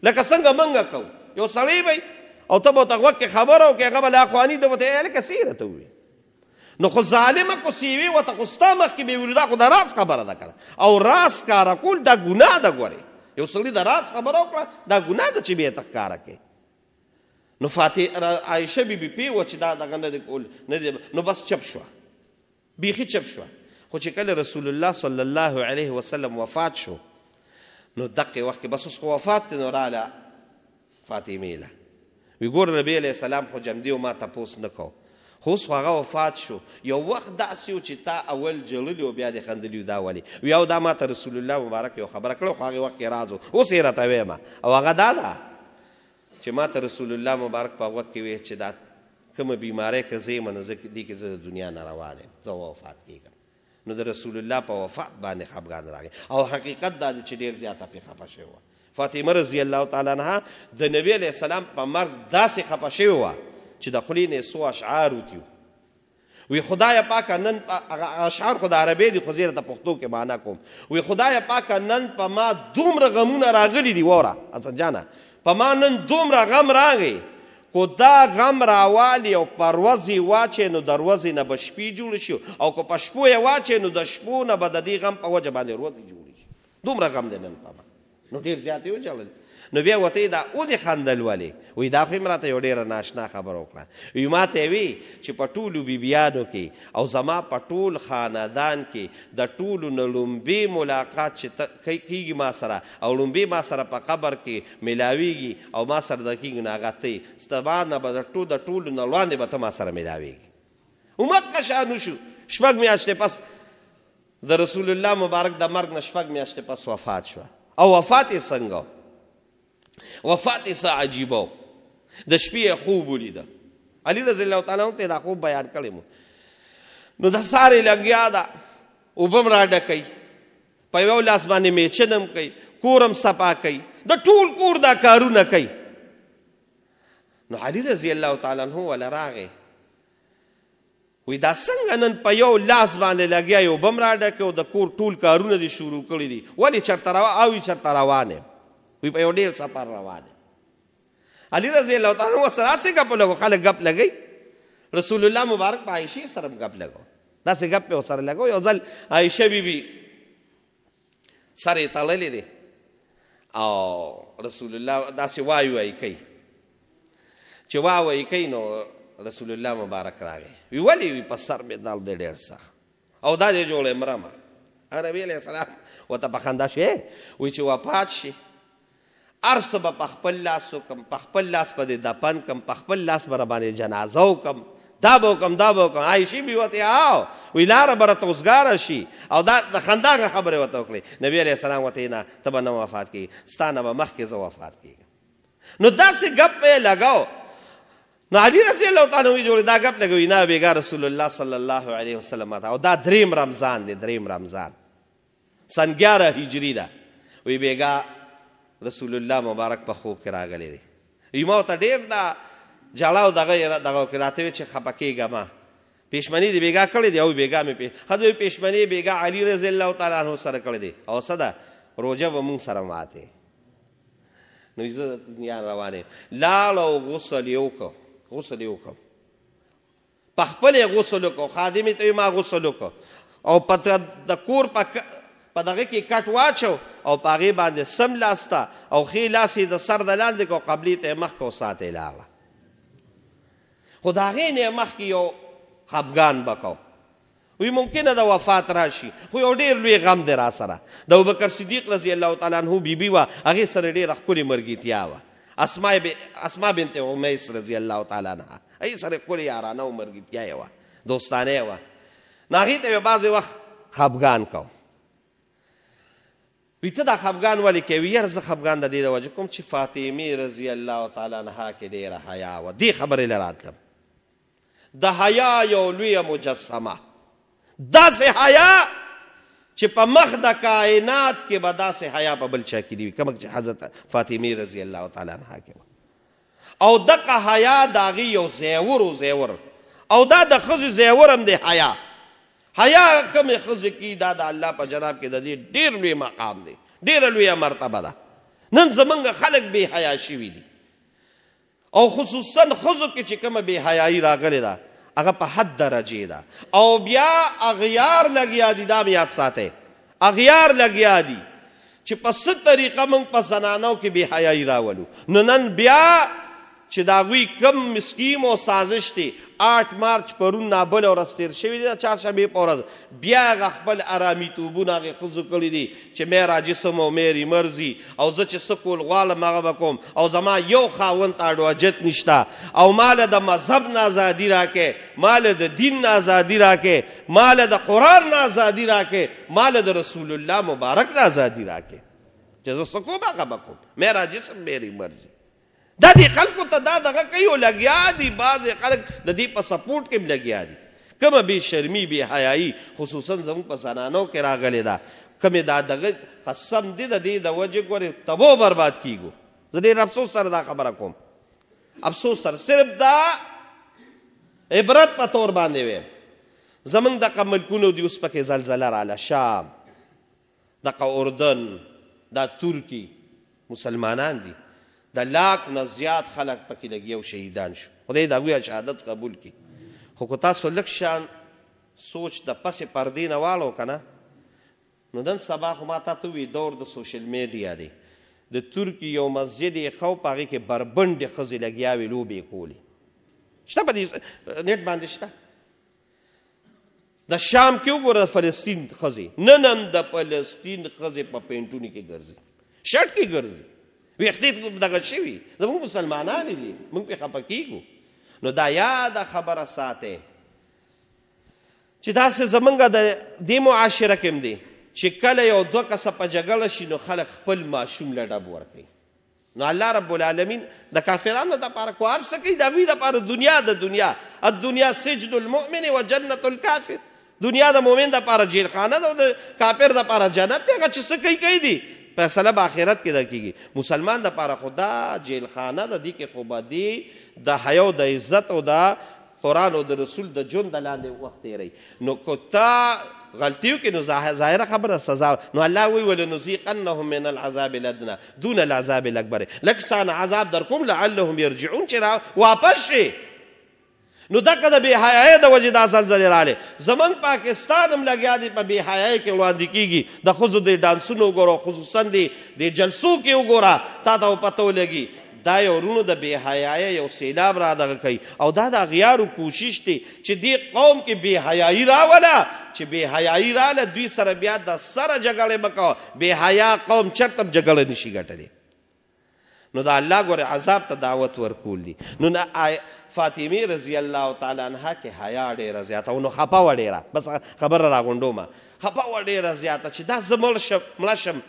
لکه څنګه منګه کوو، یو سړی وی او ته به ورته غوږ کې خبره وکړې، هغه به لاخواني ده ورته هلکه څه یې راته ووایي. نو خو ظالمه کو سیوي ورته خو ستا مخکې به ویلو دا خو د راز خبره ده که نه. او راز ښکاره کول دا ګناه ده. ګورې یو سړي د راز خبره وکړه دا ګناه ده چې بیا یې ته ښکاره کړې. نو عایشه بیبي پیوه چې دا دغه نه دی کول نه دی، نو بس چپ شوه، بیخي چپ شوه. خو چې کله رسول الله صلی الله علیه وسلم وفات شو نو دقې وخت کې بس اوس خو وفات دی، نو راله فاطمې له وی ګوره نبي علیه السلام خو جمدي او ما تپوس نه کو، خو اوس خو هغه وفات شو. یو وخت داسې و چې تا اول جړلي او بیا دې خندلي دا ولې وی او دا ما ته رسول الله مبارک یو خبره کړه، خو هغې وخت کې راز و، اوس یې راته ویمه. او هغه دا ده چې ما ته رسول الله مبارک په وخت کې وی چې دا کومه بیماری که زه یم نو زه دې کې زه د دنیا نه روان یم، زه وفات کېږم. نو د رسول الله په وفات باندې خفګان راغی. او حقیقت دا دی چې ډېر زیاته پرې خفه شوې وه. فاطمه رضی الله تعالی عنها د نبي علیه السلام په مرګ داسې خفه شوې وه چې د خولې نه یې څو اشعار وتي وی خدای پاکه نن اشعار خو د عربی دي خو زه درته پښتو کې معنا کوم. وی خدای پاکه نن په ما دومره غمونه راغلي دي، وره حسن جانه په ما نن دومره غم راغی، کو دا غم راوالي او په ورځې واچې نو د ورځې نه به شپې جوړې شي، او که په شپو یې واچې نو د شپو نه به د دې غم په وجه باندې ورځې جوړې شي. دومره غم دی نن په ما. نو ډېر زیات یې وجړل. نو بیا ورته دا ودې خندل ولې؟ وایي دا خو یې راته یو ډېره ناشنا خبره وکړه. وایي ما ته یې وی چې په ټولو بیبیانو کې او زما په ټول خاندان کې د ټولو نه لومبې ملاقات چې کېږي ما سره او لومبې ما سره په قبر کې میلاویږي او ما سره د کېږي نو هغه ته یې ستا نه به د ټولو نه وړاندې به ته ما سره میلاویږي. همدغه شان وشو. 6 میاشتې پس د رسول الله مبارک د مرګ نه 6 میاشتې پس وفات شوه. او وفات یې څنګه؟ وفات یې څه عجیبه و. د شپې خوب ولیده. علي رضی الله تعالی عنه ته دا خوب بیان کړی مو. نو د سارې لګیا ده، اوبه م راډکوي، په یو لاس باندې میچن هم کوي، کور هم صفا کوي، د ټول کور دا کارونه کوي. نو علي رضی الله تعالی عنه وله راغی وی دا څنګه نن په یو لاس باندې لګیا یو اوبه م راډکوي او د کور ټول کارونه دې شروع کړي دي، ولې چېرته روان یم؟ وی په یو ډېر سفر روان یم. علي رضی الله تعالی عنه سره داسې ګپ لګو، خلک ګپ لګوي. رسول الله مبارک په عایشې سره هم ګپ لګو، داسې ګپ یې ورسره لګو. یو ځل عایشه بیبي سر یې تړلی دی او رسول الله داسې وایي کوي چې وایي کوي. نو رسول الله مبارک راغی وی ولې؟ وی په سر مې درد دی ډېر سخت او دا دې جوړې مرمه. نبي علیه السلام ورته په خندا شي وی چې وفات شي هر څه به په خپل لاس وکړم، په خپل لاس به دې دفن کړم، په خپل لاس به راباندې جنازه وکړم، دا به وکړم دا به وکړم. عایشې بي ورته او وی لاره به راته اوسګاره شي او دا د خندا خبرې ورته وکړې. نبي علیه السلام ورته نه ته به نه وفات کېږي، ستا نه به مخکې زه وفات کېږم. نو داسې ګپ یې لګاو. نو علي رضی الله تعالی عنه جوړې دا ګپ لګوي نه بېګا رسول الله صلی الله علیه وسلم او دا 3 رمضان دی، 3 رمضان سن 11 هجري ده. وی بېګا رسول الله مبارک په خوب کې راغلی دی. وی ما ورته ډېر دا جاړه او دغه کې راته وی چې خفه کېږه ما پېشمني دې بېګا کړې دی او بېګا مې ښځه پېشمني بېګا علي رضی الله تعالی عنه سره کړې دی او څه ده روژه به مونږ سره ماتې. نو زه د دنیا روان یم. لاړ او غسل یې وکړ، په خپل یې غسل وکړو، خادمې ته ما غسل وکړو او د کور په دغه کې کټ واچو او په هغې باندې سم لاسته او ښې لاس یې د سر د لاندې کړو، قبلې ته یې مخکې او ساته یې لاړه. خو د هغې نه یې مخکې یو خفګان به کو. وی ممکنه د وفات راشي خو یو ډېر لوی غم دی را سره. د ابوبکر صدیق رضی الله تعالی عنه بیبي وه، هغې سره ډېره ښکلې مرګیتیا وه. اسما بنت عمیس رضی الله تعالی عنها، هغې سره ښکلې یارانه و مرګیتیا یې وه، دوستانه یې وه. نو هغې ته یې بعضې وخت خفګان کو. وی ته دا خفګان ولې کوې؟ وی یاره زه خفګان د دې د وجې کوم چې فاطمې رضی الله تعالی عنها کې ډېره حیا وه، دې خبرې له راتلم. د حیا یو لویه مجسمه، داسې حیا چې په مخ د کائنات کې به داسې حیا په بل چا کې نه وي کومه چې حضرت فاطمې رضی الله تعالی عنها کې وه. او دغه حیا د هغې یو زیور او دا د ښځې زیور هم دی. حیا کومې ښځې کې دا د الله په جناب کې د دې ډېر لوی مقام دی، ډېره لویه مرتبه ده. نن زمونږ خلک بې حیا شوي دي او خصوصا ښځو کې چې کومه بې حیایي راغلې ده هغه په حد درجې ده. او بیا اغیار لګیا دي، دا یاد ساتئ، اغیار لګیا دي چې په څه طریقه موږ په زنانو کې بې حیایي راولو. نو نن بیا چې د هغوی کم سکیم او سازش دی 8 مارچ پرون نابل ورځ تېر شوي دی، چهارشنبې په ورځ بیا هغه خپل ارامیتوبونه هغې ښځو کړي دي چې مې راجسم او میری مرضي او زه چې څه کول غواړم هغه به کوم او زما یو خاوند ته اډوجت نشته او ماله د مذهب نه ازادي راکې، ماله د دین نه ازادي راکې، ماله د قرآن نه ازادي راکې، ماله د رسول الله مبارک نه ازادي راکې چې زه څه کوم هغه به کوم، مې راجسم میری مرضي. دا دې خلکو ته دا دغه کوي او لګیا دي. بعضې خلک د دې په سپورټ کې هم لګیا دي. کومه بې شرمي بې حیایي خصوصا زموږ په زنانو کې راغلې ده، کومې دا دغه قسم دی د دې د وجې ګورې تبو برباد کیږو. زه ډېر افسوس سره دا خبره کوم، افسوس سره صرف دا عبرت په طور باندې ویم. زموږ دغه ملکونو دي اوس پکې زلزله راله، شام، دغه اردن، دا ترکی مسلمانان دي، د لاک نه زیات خلک پکې لګي او شهیدان شو. خدای د هغوی شهادت قبول کړي. خو که تاسو لږ شان سوچ د پسې پردې نه واړو که نه، نو نن سبا خو ما تا ته ووایي دور د سوشل میډیا دی. د ترکي یو مسجد یې ښه و، په هغې کې بربنډې ښځې لګیا وې لوبې کولې. شته په دې نیټ باندې شته. د شام کې وګوره د فلسطین ښځې، نن هم د فلسطین ښځې په پینټونو کې ګرځي، شرټ کې ګرځي، ویښتې دغه شوي. زموږ مسلمانانې دي، موږ پرې خفه کېږو. نو دا یاده خبره ساتئ چې داسې زمونږ د دې معاشره کې هم دی چې کله یو دوه کسه په جګړه شي نو خلک خپل ماشوم له ډب ورکوي. نو الله رب العالمین د کافرانو دپاره خو هر څه کوي، د هغوی دپاره دنیا د دنیا الدنیا سجن المؤمن و جنت الکافر. دنیا د مؤمن دپاره جیلخانه ده او د کافر دپاره جنت دی. هغه چې څه کوي دي، فیصله به آخرت کې ده کېږي. مسلمان دپاره خو دا جیلخانه ده، دې کې خو به دی د حیا او د عزت او د قرآن او د رسول د ژوند د لاندې وخت تېروي. نو که تا غلطي وکړې نو ظاهره خبره سزا. نو الله وایي ولنذیقنهم من العذاب الادنی دون العذاب الاکبر، لږ څه عذاب در کوم لعلهم یرجعون، چې واپس شي. نو دغه د بې حیایۍ د وجې دا زلزلې راغلې. زموږ پاکستان هم لګیا دی په بې حیایۍ کې وړاندې کېږي. د ښځو د ډانسونو وګوره، خصوصا د جلسو کې وګوره، تا ته پته ولګي دا یو ورونو د بې حیایۍ یو سیلاب را دغه کوي. او دا د اغیارو کوشش دی چې دې قوم کې بې حیایي راوله، چې بې حیایي راله دوی سره بیا د سره جګړې مه کوه. بې حیا قوم چرته هم جګړه نشي ګټلی. نو دا الله ګوره عذاب ته دعوت ورکول دي. نو فاطمې رضی الله تعالی عنها کې حیا ډېره زیاته او نو خفه وه ډېره. بس خبره راغونډومه، خفه وه ډېره زیاته چې دا زه مړه شم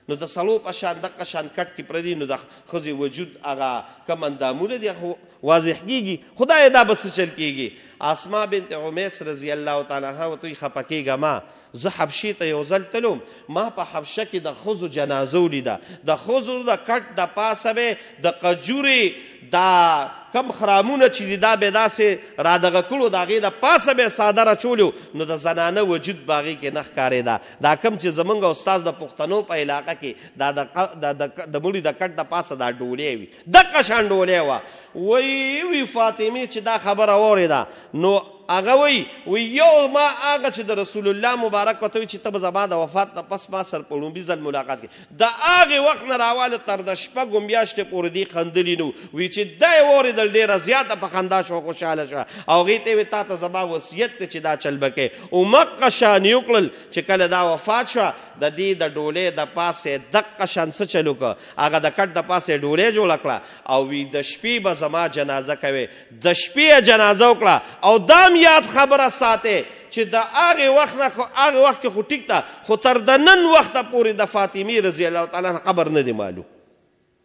نو د سړو په شان دغه شان کټ کې پردي، نو د ښځې وجود هغه کم اندامونه دي خو واضح کېږي. خدای دا به څه چل کېږي. اسما بنت عمیس رضی الله تعالی عنها ورته وایي خفه کېږه ما، زه حبشې ته یو ځل تلم، ما په حبشه کې د ښځو جنازه ولیده. د ښځو د کټ د پاسه به د قجورې دا کم خرامونه چې دي دا به داسې رادغه کړو، د هغې د پاسه به یې څادر اچولو، نو د زنانه وجود به هغې کې نه ښکارېده. دا کم چې زمونږ استاد د پښتنو په علاقه کې دا د مړي د کټ د پاسه دا ډولۍ وي، دقه شان ډولۍ وه. وی فاطمې چې دا خبره واورېده نو هغه وی یو ما هغه چې د رسول الله مبارک ورته وي چې ته به زما د وفات نه پس ما سره په لومبي ځل ملاقات کړي. د هغې وخت نه راواله تر د شپږو میاشتې پورې دې خندلي نه وي چې دا یې واورېدل ډېره زیاته په خندا شوه، خوشحاله شوه. او هغې ته یې ویې تا ته زما وصیت دی چې دا چل به کوې. او مقه شان یې وکړل چې کله دا وفات شوه د دې د ډولۍ د پاسه دقه شان څه چل وکړه، هغه د کټ د پاسه یې ډولۍ جوړه کړه او وی د شپې به زما جنازه کوې. د شپې یې جنازه وکړه. او دام یاد خبره ساتئ چې د هغې وخت نه هغې وخت کې خو ټیک ده، خو تر د نن وخته پورې د فاطمې رضی الله تعالی عنها قبر نه دی معلوم.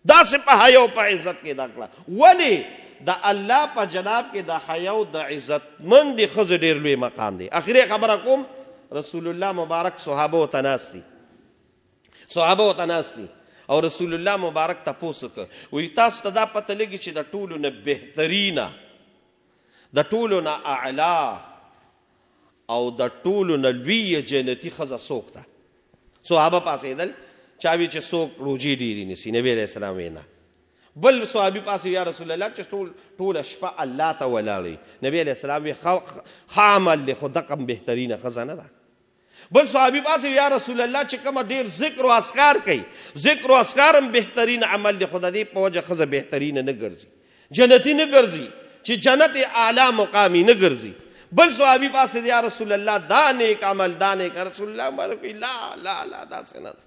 داسې په حیا او په عزت کې دا کړه. ولې د الله په جناب کې د حیا او د عزتمندې ښځې ډېر لوی مقام دی. اخري خبره کوم، رسول الله مبارک صحابه ته ناست دي او رسول الله مبارک تپوس وکړ، وایي تاسو ته دا پته لګي چې د ټولو نه بهترینه، د ټولو نه اعلی او د ټولو نه لویه جنتي ښځه څوک ده؟ صحابه پاسېدل، چا وی چې څوک روجې ډېرې نیسي. نبي علیه السلام وینا بل صحابي پاسې یا رسول الله چې ټوله شپه الله ته ولاړ. نبي علیه السلام وی ښه عمل دی خو دقه بهترینه ښځه نه ده. بل صحابي پاسې یا رسول الله چې کومه ډېر ذکر او اذکار کوي، ذکر او اذکار هم بهترین عمل دی خو د دې په وجه ښځه بهترینه نه ګرځي، جنتي نه ګرځي، چې جنت اعلی مقامي نه ګرځي. بل صحابي پاسې یا رسول الله دا نیک عمل، دا نیک. رسول الله مبارک لا لا لا داسې نه ده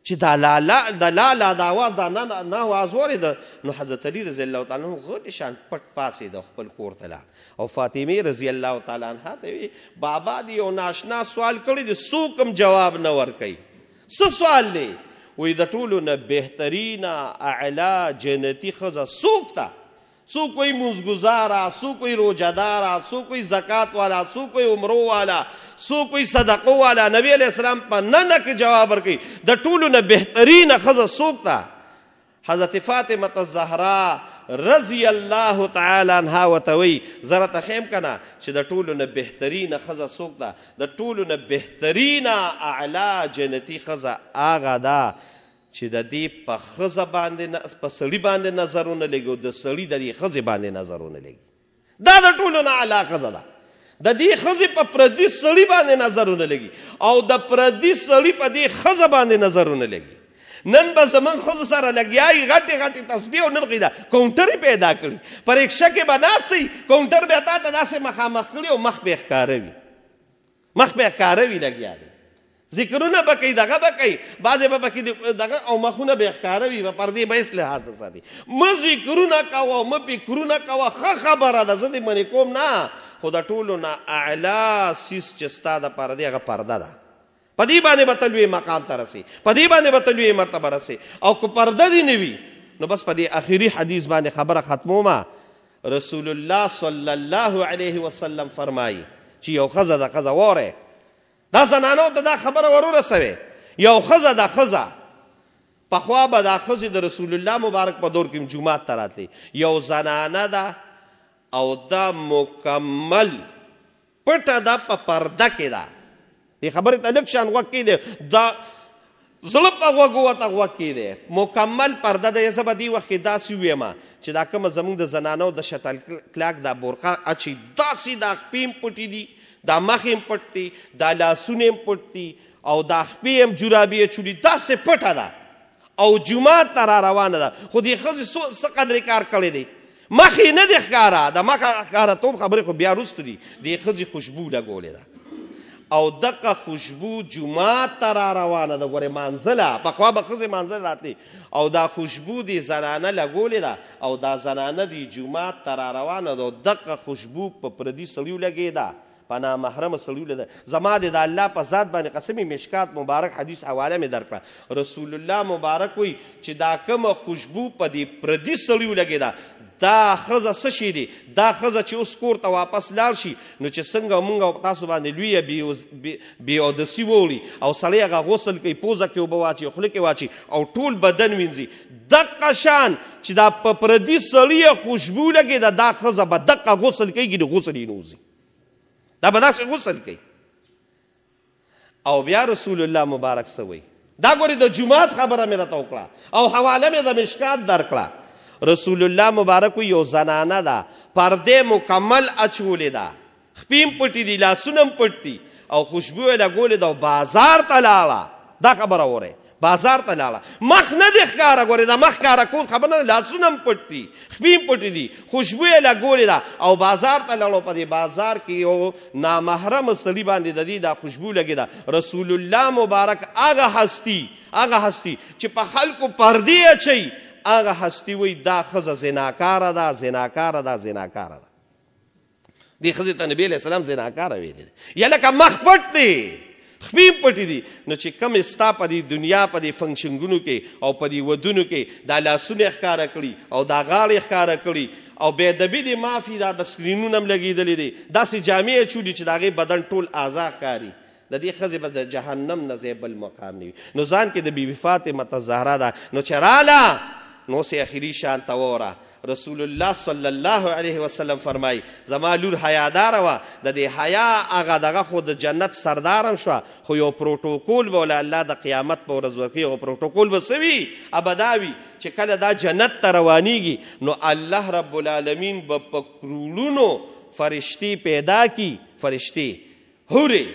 چې دا لا د اواز دا نه اواز اورېده. نو حضرت علي رضی الله تعالی عنه غټې شان پټ پاسېده، خپل کور ته لاړ او فاطمې رضی الله تعالی عنها ته وی بابا دی یو ناشنا سوال کړی دی، څوک هم جواب نه ورکوي. څه سوال دی؟ وایي د ټولو نه بهترینه اعلی جنتي ښځه څوک ده؟ څوک کوئی مزګزاره، څوک کوئی روجهداره، څوک کوئی زکات والا، څوک کوئی عمرو والا، څوک کوئی صدقه والا. نبی علیہ السلام په نه کې جواب ورکوي د ټولو نه بهترینه ښځه څوک ده؟ حضرت فاطمه الزهرا رضی الله تعالی عنها ورته وایي زه راته ښیم که نه چې د ټولو نه بهترینه ښځه څوک ده؟ د ټولو نه بهترینه اعلی جنتي ښځه هغه ده چې د دې په ښځه باندې په سړي باندې نظرونه لګي او د سړي د دې ښځې باندې نظرونه لګي. دا د ټولو نه اعلی ښځه ده. د دې ښځې په پردي سړي باندې نظرونه لګي او د پردي سړي په دې ښځه باندې نظرونه لګي. نن به زمونږ ښځو سره لګیایي غټې غټې تسبیح او نرخې ده کاونټر پیدا کړي، په رکشه کې به ناست وي، کاونټر به تا ته داسې مخامخ کړي او مخ به یې ښکاره وي لګیا دی. ذکرونه به کوي، دغه به کوي، بعضې به پکې دغه او مخونه به یې ښکاره وي، په پردې به هېڅ لحاظ نه ساتي. مه ذکرونه کوه، مه فکرونه کوه، ښه خبره ده، زه دې منې کوم نه، خو د ټولو نه اعلی څیز چې ستا دپاره دی هغه پرده ده. په دې باندې به ته لوی مقام ته رسې، په دې باندې به ته لوی مرتبه رسې. او که پرده دې نه وي نو بس په دې آخري حدیث باندې خبره ختمومه. رسول الله صلی الله علیه وسلم فرمایي چې یو ښځه ده، ښځه واره دا زنانو ته دا خبره ورورسوې، یو ښځه ده، ښځه پخوا به دا ښځې د رسول الله مبارک په دور کې جومات ته راتلې، یو زنانه ده او دا مکمل پټه ده، په پرده کې ده. دې خبرې ته لږ شان غوږ کېږدی، دا زړه په غوږ ورته غوږ کېږدی، مکمل پرده ده. زه به دې وخت کې داسې ووایم چې دا کومه زموږ د زنانو د شټل کلاک دا برقه اچي، داسې دا خپې هم پټې دي، دا مخ هم پټ دي، دا لاسونه هم پټ دي او دا خپې هم جورابې اچولي، داسې پټه ده او جومات ته را روانه ده. خو دې ښځې څه قدرې کار کړی دی؟ مخ یې نه دی ښکاره، د مخ ښکارهتوب خبرې خو بیا وروسته دي. دې ښځې خوشبو لګولې ده او دغه خوشبو جومات ته را روانه ده. ګورې مانځله، پخوا به ښځې مانځله راتلې او دا خوشبو دې زنانه لګولې ده او دا زنانه دې جومات ته را روانه ده او دغه خوشبو په پردي سړیو لګېده، په نامحرمه سړیو لګېده. زما دې د الله په ذات باندې قسم، مشکات مبارک حدیث حواله مې درکړه. رسول الله مبارک وایي چې دا کومه خوشبو په دې پردي سړیو لګېده، دا ښځه څه شی دی؟ دا ښځه چې اوس کور ته واپس لاړ شي نو چې څنګه مونږ تاسو باندې لویه بې اودسي ووړي او سړی هغه غسل کوي، پوزه کې اوبه واچي، خوله کې واچي او ټول بدن وینځي، دقه شان چې دا په پردي سړي خوشبو لګېده، دا ښځه به دقه غسل کوي، د غسل یې نه وځي، دا به داسې غسل کوي. او بیا رسول الله مبارک څه وایي؟ دا ګورې د جومات خبره مې راته وکړه او حواله مې د مشکات درکړه. رسول الله مبارک یو زنانه ده، پردې مکمل اچولې ده، خپې هم پټې دي، لاسونه هم پټ دي او خوشبو یې لګولې ده او بازار ته لاړه. دا خبره اورئ، بازار ته لاړه، مخ نه دی ښکاره. ګورې دا مخ ښکاره کول خبره نه، لاسونه هم پټ دي، خپې هم پټې دي، خوشبو یې لګولې ده او بازار ته لاړو. په دې بازار کې یو نامحرم سړي باندې د دې دا خوشبو لګېده. رسول الله مبارک هغه هستي چې په خلکو پردې اچوي، هغه هستی وی دا ښځه زناکاره ده، زناکاره ده، زناکاره ده. دې ښځې ته نبي علیه السلام زناکاره ویلې ده. یا لکه مخ پټ دی، خپې پټې دي. نو چې کم ستا په دې دنیا په دې فنکشنګونو کې او په دې ودونو کې دا لاسونه ښکاره کړي او دا غاړې ښکاره کړي او بېادبي دې معافي دا د سکرینونه هم لګېدلې دي داسې جامې اچولي چې د هغې بدن ټول اعضا ښکاري د دې ښځې به د جهنم نه ځای بل مقام نه وي. نو ځان کې د بیبي فاطمه الزهرا ده نو چې راله نو اوس یې اخري شان ته ووره. رسول الله صلی الله علیه وسلم فرمایي زما لور حیاداره وه د دې حیا هغه دغه خو د جنت سردار هم شوه خو یو پروټوکول به وله الله د قیامت په ورځ ورکوي. هغه پروټوکول به څه وي ابدا وي چې کله دا جنت ته روانیږي نو الله رب العالمین به په کروڑونو فرشتې پیدا کی فرشتې حورې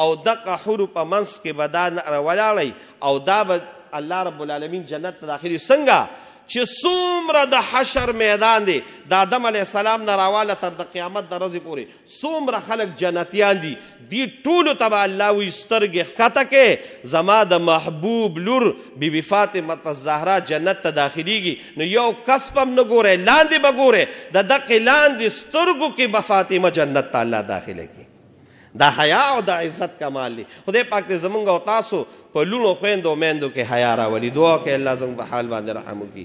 او دغه حورو په منځ کې به دا ولاړی او دا به الله رب العالمین جنت ته داخلي څنګه چې څومره د حشر میدان دی د آدم علیه السلام نه راواله تر د قیامت د ورځې پورې څومره خلک جنتیان دي دې ټولو ته به الله وایي سترګې ښکته کې زما د محبوب لور بیبي فاطمه الزهرا جنت ته داخلیږي نو یو کس به هم نه ګورئ لاندې به ګورئ د دقې لاندې سترګو کې به فاطمه جنت ته الله داخله کړي. دا حیا او دا عزت کمال دی. خدای پاک دې زمونږ او تاسو په لوڼو خویندو میندو کې حیا راولي. دعا کوئ الله زموږ په حال باندې رحم وکړي.